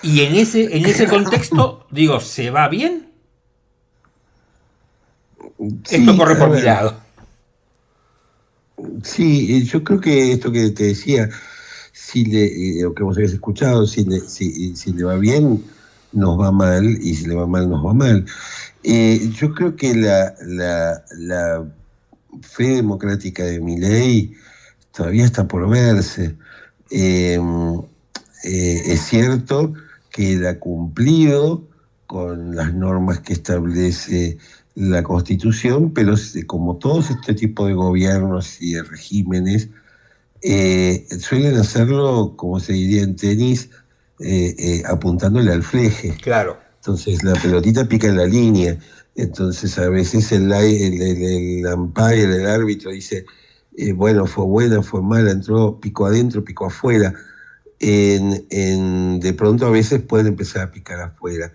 Y en ese contexto, digo, ¿se va bien? Sí, esto corre por mi lado. Sí, yo creo que esto que te decía, lo que vos habías escuchado, si le va bien, nos va mal, y si le va mal, nos va mal. Yo creo que la fe democrática de Milei todavía está por verse. Es cierto que él ha cumplido con las normas que establece la Constitución, pero como todos este tipo de gobiernos y de regímenes, suelen hacerlo, como se diría en tenis, apuntándole al fleje. Claro. Entonces la pelotita pica en la línea. Entonces a veces el umpire, el árbitro dice, bueno, fue buena, fue mala, entró, picó adentro, picó afuera. De pronto a veces pueden empezar a picar afuera.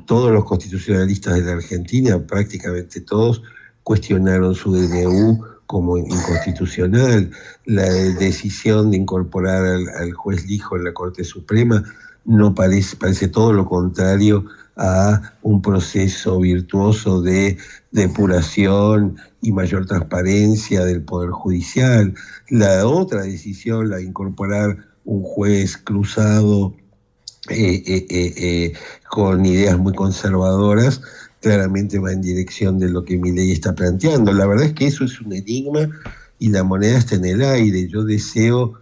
Todos los constitucionalistas de la Argentina, prácticamente todos, cuestionaron su DNU como inconstitucional. La decisión de incorporar al juez Lijo en la Corte Suprema no parece todo lo contrario a un proceso virtuoso de depuración y mayor transparencia del Poder Judicial. La otra decisión, la de incorporar un juez cruzado con ideas muy conservadoras, claramente va en dirección de lo que Milei está planteando. La verdad es que eso es un enigma y la moneda está en el aire. Yo deseo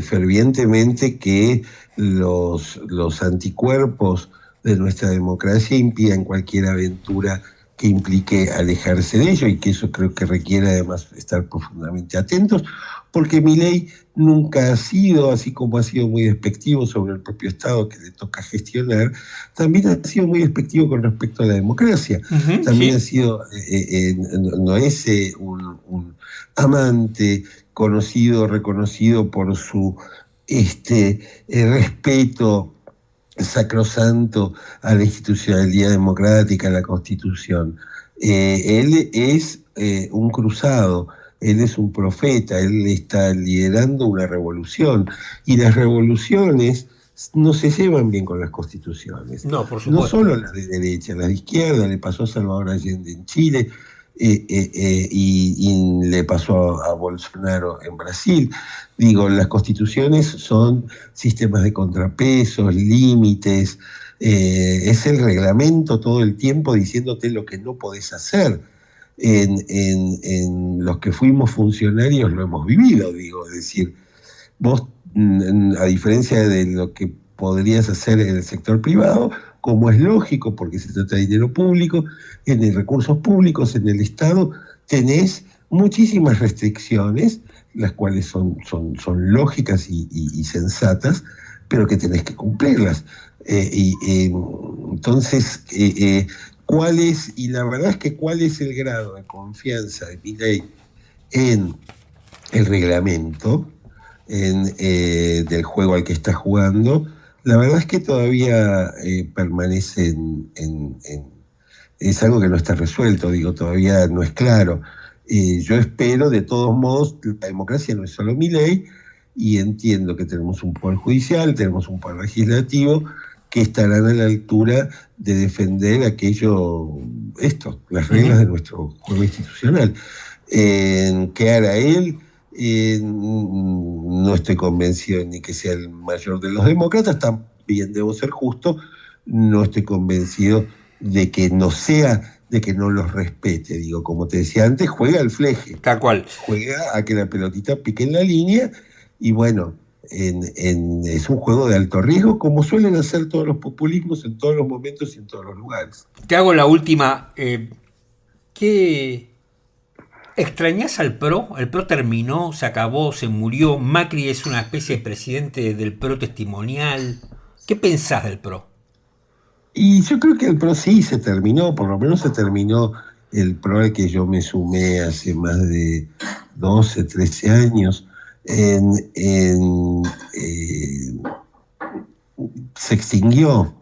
fervientemente que los anticuerpos de nuestra democracia impidan cualquier aventura que implique alejarse de ello, y que eso creo que requiere además estar profundamente atentos, porque Milei nunca ha sido, así como ha sido muy despectivo sobre el propio Estado que le toca gestionar, también ha sido muy despectivo con respecto a la democracia. También ha sido, no es un amante conocido, reconocido por su respeto sacrosanto a la institucionalidad democrática, a la Constitución. Él es un cruzado, él es un profeta, él está liderando una revolución, y las revoluciones no se llevan bien con las constituciones. No, por supuesto. No solo las de derecha, las de izquierda, le pasó a Salvador Allende en Chile, y le pasó a Bolsonaro en Brasil. Digo, las constituciones son sistemas de contrapesos, límites, es el reglamento todo el tiempo diciéndote lo que no podés hacer. En los que fuimos funcionarios lo hemos vivido, digo, es decir, vos, a diferencia de lo que podrías hacer en el sector privado, como es lógico, porque se trata de dinero público, en el recursos públicos, en el Estado, tenés muchísimas restricciones, las cuales son lógicas y sensatas, pero que tenés que cumplirlas. Entonces, ¿cuál es? Y la verdad es que ¿cuál es el grado de confianza de Milei en el reglamento, del juego al que está jugando? La verdad es que todavía permanece es algo que no está resuelto, digo, todavía no es claro. Yo espero, de todos modos, la democracia no es solo Milei, y entiendo que tenemos un poder judicial, tenemos un poder legislativo, que estarán a la altura de defender las reglas de nuestro juego institucional. ¿Qué hará él? No estoy convencido ni que sea el mayor de los demócratas, también debo ser justo, no estoy convencido de que no los respete. Digo, como te decía antes, juega al fleje. Tal cual. Juega a que la pelotita pique en la línea, y bueno, es un juego de alto riesgo, como suelen hacer todos los populismos en todos los momentos y en todos los lugares. Te hago la última. ¿Qué extrañás al PRO? ¿El PRO terminó, se acabó, se murió? Macri es una especie de presidente del PRO testimonial. ¿Qué pensás del PRO? Y yo creo que el PRO sí se terminó, por lo menos se terminó el PRO al que yo me sumé hace más de 12, 13 años. Se extinguió.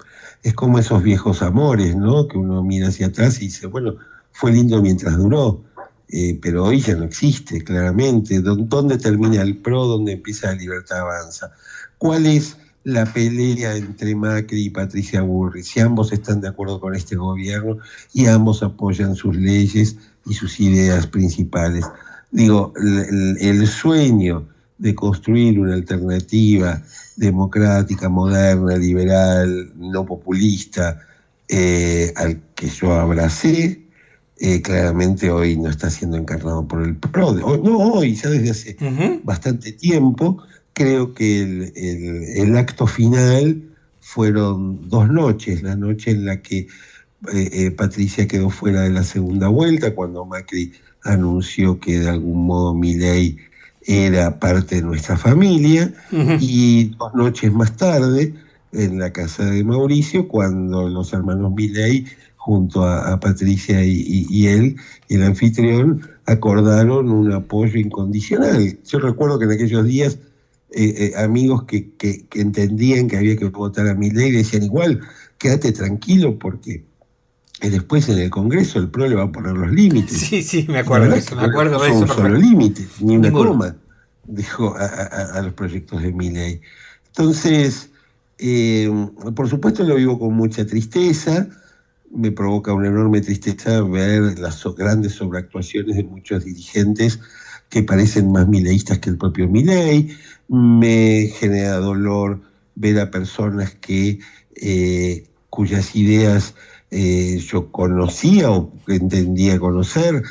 Es como esos viejos amores, ¿no? Que uno mira hacia atrás y dice, bueno, fue lindo mientras duró, pero hoy ya no existe, claramente. ¿Dónde termina el PRO? ¿Dónde empieza la Libertad Avanza? ¿Cuál es la pelea entre Macri y Patricia Bullrich? Si ambos están de acuerdo con este gobierno y ambos apoyan sus leyes y sus ideas principales. Digo, el sueño de construir una alternativa democrática, moderna, liberal, no populista, al que yo abracé, claramente hoy no está siendo encarnado por el PRO. Hoy, ya desde hace bastante tiempo. Creo que el acto final fueron 2 noches, la noche en la que Patricia quedó fuera de la segunda vuelta, cuando Macri anunció que de algún modo Milei era parte de nuestra familia, y 2 noches más tarde, en la casa de Mauricio, cuando los hermanos Milei, junto a Patricia y él, el anfitrión, acordaron un apoyo incondicional. Yo recuerdo que en aquellos días amigos que entendían que había que votar a Milei decían, igual, quédate tranquilo porque después en el Congreso el PRO le va a poner los límites. Sí, me acuerdo de eso. Me acuerdo de eso. Un solo límite, ni una coma, dijo a los proyectos de Milei. Entonces, por supuesto lo vivo con mucha tristeza. Me provoca una enorme tristeza ver las grandes sobreactuaciones de muchos dirigentes que parecen más mileístas que el propio Milei. Me genera dolor ver a personas cuyas ideas yo conocía o pretendía conocer,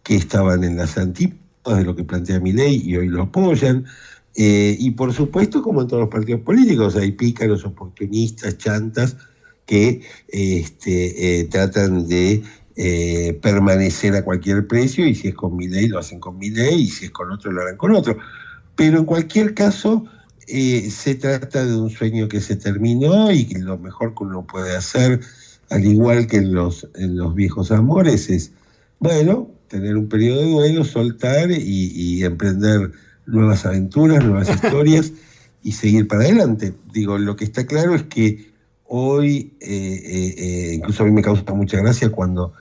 que estaban en las antípodas de lo que plantea Milei y hoy lo apoyan. Y por supuesto, como en todos los partidos políticos, hay pícaros, oportunistas, chantas, que tratan de permanecer a cualquier precio, y si es con Milei lo hacen con Milei, y si es con otro lo harán con otro. Pero en cualquier caso, se trata de un sueño que se terminó, y que lo mejor que uno puede hacer, al igual que en los viejos amores, es, bueno, tener un periodo de duelo, soltar y emprender nuevas aventuras, nuevas historias y seguir para adelante. Digo, lo que está claro es que hoy, incluso a mí me causa mucha gracia cuando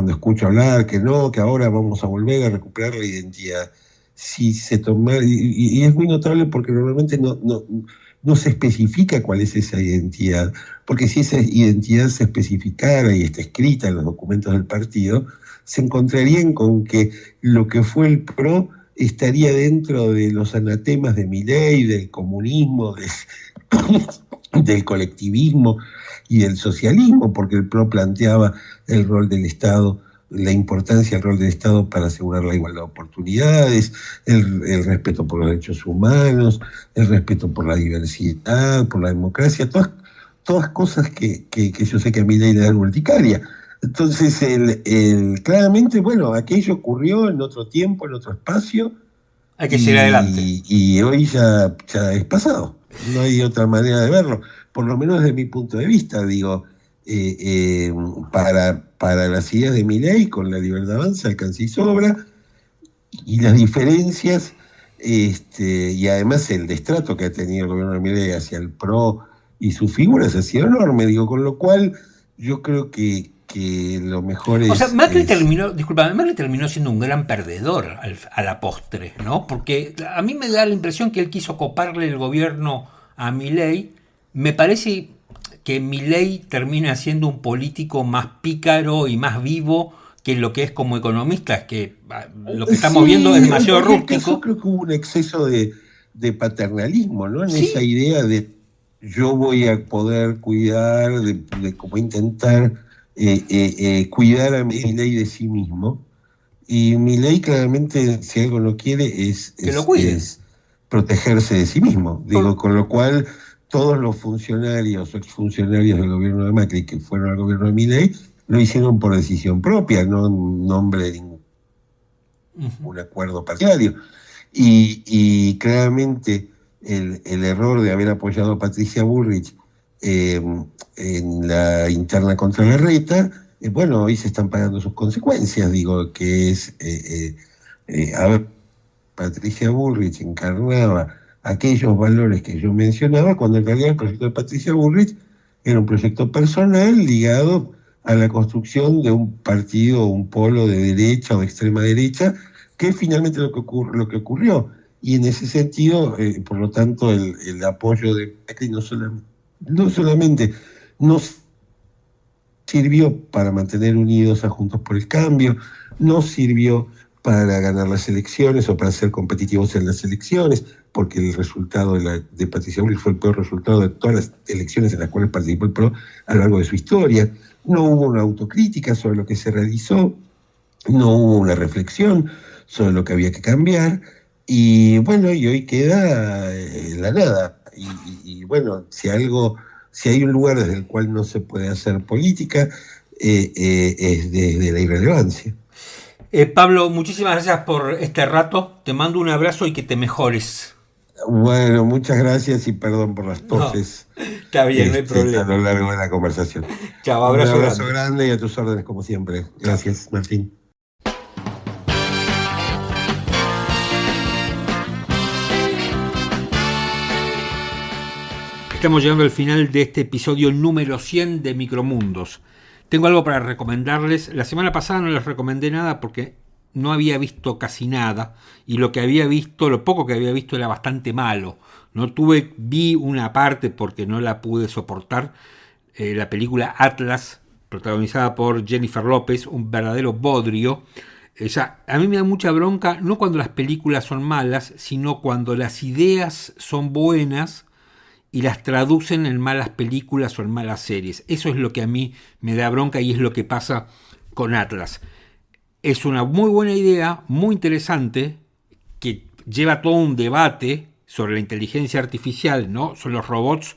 escucho hablar que no, que ahora vamos a volver a recuperar la identidad. Si se toma, y es muy notable porque normalmente no se especifica cuál es esa identidad, porque si esa identidad se especificara y está escrita en los documentos del partido, se encontrarían con que lo que fue el PRO estaría dentro de los anatemas de Milei, del comunismo, del colectivismo y del socialismo, porque el PRO planteaba el rol del Estado, la importancia del rol del Estado para asegurar la igualdad de oportunidades, el respeto por los derechos humanos, el respeto por la diversidad, por la democracia, todas cosas que yo sé que a Milei le dan urticaria. Entonces, claramente, bueno, aquello ocurrió en otro tiempo, en otro espacio. Hay que seguir adelante. Y hoy ya es pasado. No hay otra manera de verlo. Por lo menos desde mi punto de vista, digo, para las ideas de Milei, con la libertad avanza, alcanza y sobra, y las diferencias, y además el destrato que ha tenido el gobierno de Milei hacia el PRO y sus figuras ha sido enorme, digo, con lo cual yo creo que lo mejor es... O sea, Macri terminó siendo un gran perdedor a la postre, ¿no? Porque a mí me da la impresión que él quiso coparle el gobierno a Milei. Me parece que Milei termina siendo un político más pícaro y más vivo que lo que es como economista, es que lo que estamos viendo es demasiado rústico. Yo creo que hubo un exceso de paternalismo, ¿no? En esa idea de yo voy a poder cuidar, de cómo intentar cuidar a Milei de sí mismo, y Milei claramente, si algo no quiere, es protegerse de sí mismo. Digo, con lo cual todos los funcionarios o exfuncionarios del gobierno de Macri que fueron al gobierno de Milei lo hicieron por decisión propia, no en nombre de ningún acuerdo partidario. Y claramente el error de haber apoyado a Patricia Bullrich en la interna contra Larreta, bueno, hoy se están pagando sus consecuencias. Digo, que es, a ver, Patricia Bullrich encarnaba aquellos valores que yo mencionaba, cuando en realidad el proyecto de Patricia Bullrich era un proyecto personal ligado a la construcción de un partido, un polo de derecha o de extrema derecha, que es finalmente lo que ocurrió. Y en ese sentido, por lo tanto, el apoyo de Macri no solamente nos sirvió para mantener unidos a Juntos por el Cambio, no sirvió para ganar las elecciones o para ser competitivos en las elecciones, porque el resultado de Patricia Bullrich fue el peor resultado de todas las elecciones en las cuales participó el PRO a lo largo de su historia. No hubo una autocrítica sobre lo que se realizó, no hubo una reflexión sobre lo que había que cambiar, y bueno, y hoy queda la nada. Y bueno, si hay un lugar desde el cual no se puede hacer política, es desde la irrelevancia. Pablo, muchísimas gracias por este rato. Te mando un abrazo y que te mejores. Bueno, muchas gracias y perdón por las toses. No, está bien, no hay problema. A lo largo de la conversación. Chao, abrazo. Un abrazo grande y a tus órdenes como siempre. Gracias, Martín. Estamos llegando al final de este episodio número 100 de Micromundos. Tengo algo para recomendarles. La semana pasada no les recomendé nada porque no había visto casi nada, y lo poco que había visto era bastante malo. Vi una parte porque no la pude soportar, la película Atlas, protagonizada por Jennifer López, un verdadero bodrio. A mí me da mucha bronca, no cuando las películas son malas, sino cuando las ideas son buenas y las traducen en malas películas o en malas series. Eso es lo que a mí me da bronca, y es lo que pasa con Atlas. Es una muy buena idea, muy interesante, que lleva todo un debate sobre la inteligencia artificial, ¿no? Son los robots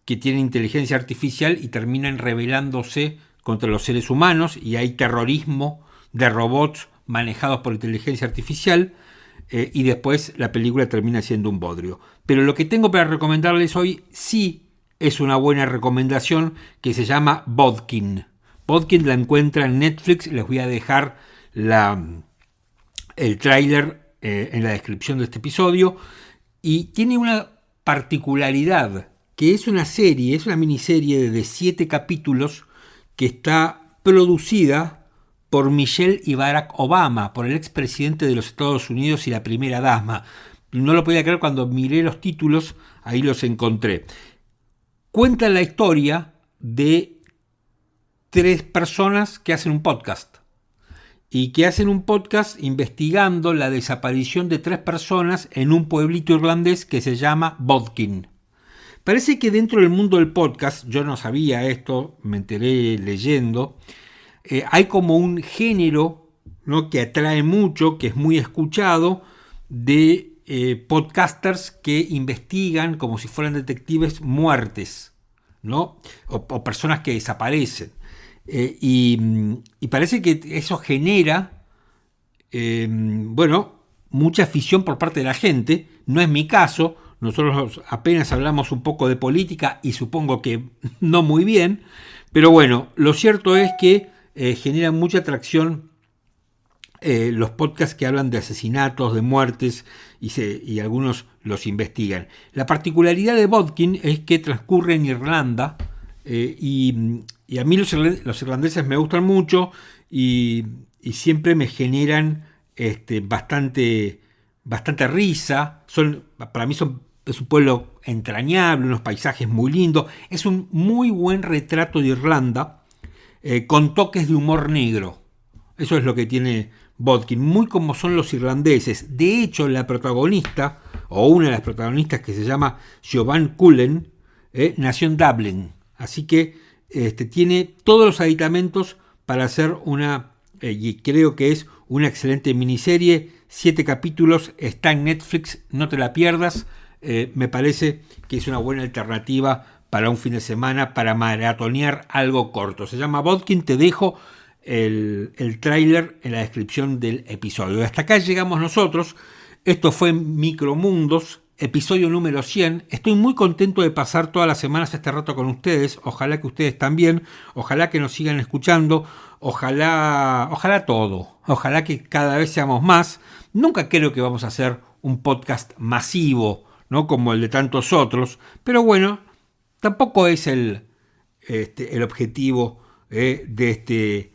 que tienen inteligencia artificial y terminan rebelándose contra los seres humanos, y hay terrorismo de robots manejados por inteligencia artificial, y después la película termina siendo un bodrio. Pero lo que tengo para recomendarles hoy sí es una buena recomendación, que se llama Bodkin. Bodkin la encuentra en Netflix. Les voy a dejar el tráiler en la descripción de este episodio, y tiene una particularidad, que es una miniserie de 7 capítulos que está producida por Michelle y Barack Obama, por el expresidente de los Estados Unidos y la primera dama. No lo podía creer cuando miré los títulos, ahí los encontré. Cuenta la historia de 3 personas que hacen un podcast, y que hacen un podcast investigando la desaparición de 3 personas en un pueblito irlandés que se llama Bodkin. Parece que dentro del mundo del podcast, yo no sabía esto, me enteré leyendo, hay como un género, ¿no?, que atrae mucho, que es muy escuchado, de podcasters que investigan como si fueran detectives muertes, ¿no? O personas que desaparecen. Y parece que eso genera mucha afición por parte de la gente. No es mi caso. Nosotros apenas hablamos un poco de política y supongo que no muy bien, pero bueno, lo cierto es que generan mucha atracción los podcasts que hablan de asesinatos, de muertes, y algunos los investigan. La particularidad de Bodkin es que transcurre en Irlanda, y a mí los irlandeses me gustan mucho, y siempre me generan bastante risa. Para mí es un pueblo entrañable, unos paisajes muy lindos. Es un muy buen retrato de Irlanda, con toques de humor negro. Eso es lo que tiene Bodkin, muy como son los irlandeses. De hecho, la protagonista, o una de las protagonistas, que se llama Siobhan Cullen, nació en Dublin. Así que tiene todos los aditamentos para hacer y creo que es una excelente miniserie. 7 capítulos, está en Netflix, no te la pierdas. Me parece que es una buena alternativa para un fin de semana, para maratonear algo corto. Se llama Bodkin. Te dejo el tráiler en la descripción del episodio. Hasta acá llegamos nosotros. Esto fue Micromundos, episodio número 100. Estoy muy contento de pasar todas las semanas este rato con ustedes. Ojalá que ustedes también. Ojalá que nos sigan escuchando. Ojalá todo. Ojalá que cada vez seamos más. Nunca creo que vamos a hacer un podcast masivo, ¿no?, como el de tantos otros. Pero bueno, tampoco es el objetivo de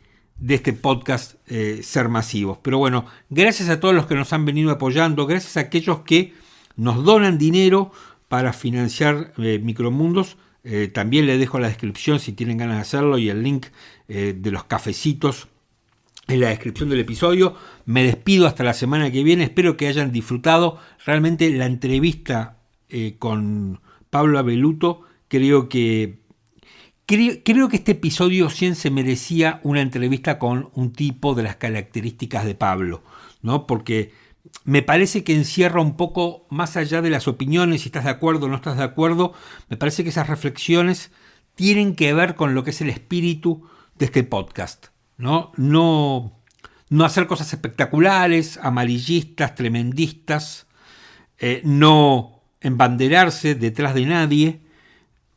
este podcast ser masivos. Pero bueno, gracias a todos los que nos han venido apoyando, gracias a aquellos que nos donan dinero para financiar Micromundos. También les dejo la descripción, si tienen ganas de hacerlo, y el link de los cafecitos en la descripción del episodio. Me despido hasta la semana que viene. Espero que hayan disfrutado. Realmente la entrevista con Pablo Abeluto, creo que este episodio 100 se merecía una entrevista con un tipo de las características de Pablo, ¿no? Porque me parece que encierra un poco más allá de las opiniones, si estás de acuerdo o no estás de acuerdo. Me parece que esas reflexiones tienen que ver con lo que es el espíritu de este podcast, ¿no? No hacer cosas espectaculares, amarillistas, tremendistas, no embanderarse detrás de nadie,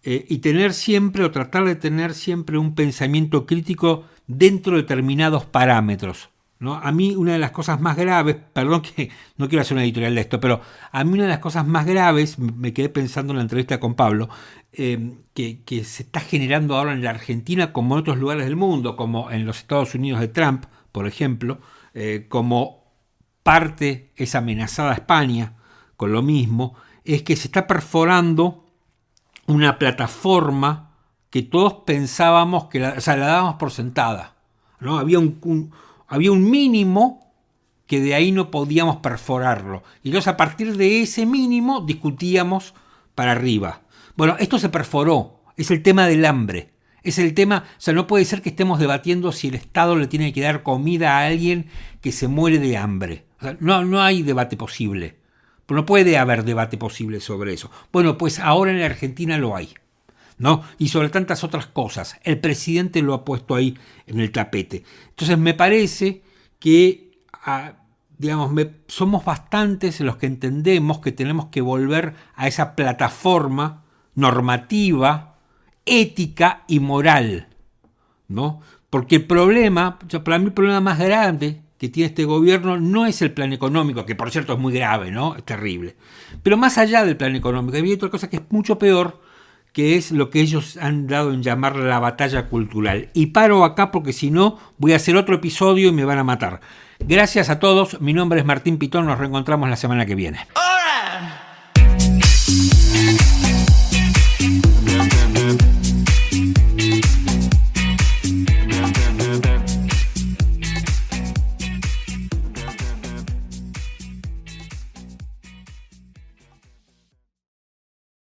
y tener siempre, o tratar de tener siempre, un pensamiento crítico dentro de determinados parámetros, ¿no? A mí una de las cosas más graves, perdón que no quiero hacer una editorial de esto, pero a mí una de las cosas más graves, me quedé pensando en la entrevista con Pablo, que se está generando ahora en la Argentina, como en otros lugares del mundo, como en los Estados Unidos de Trump, por ejemplo, como parte es amenazada España con lo mismo, es que se está perforando una plataforma que todos pensábamos que la dábamos por sentada, ¿no? Había un mínimo que de ahí no podíamos perforarlo. Y entonces, a partir de ese mínimo, discutíamos para arriba. Bueno, esto se perforó. Es el tema del hambre. Es el tema, o sea, no puede ser que estemos debatiendo si el Estado le tiene que dar comida a alguien que se muere de hambre. O sea, no hay debate posible. No puede haber debate posible sobre eso. Bueno, pues ahora en la Argentina lo hay, ¿no? Y sobre tantas otras cosas. El presidente lo ha puesto ahí en el tapete. Entonces me parece que, somos bastantes los que entendemos que tenemos que volver a esa plataforma normativa, ética y moral, ¿no? Porque el problema, para mí el problema más grande que tiene este gobierno no es el plan económico, que por cierto es muy grave, ¿no? Es terrible. Pero más allá del plan económico, hay otra cosa que es mucho peor, que es lo que ellos han dado en llamar la batalla cultural. Y paro acá porque si no voy a hacer otro episodio y me van a matar. Gracias a todos, mi nombre es Martín Pitón, nos reencontramos la semana que viene.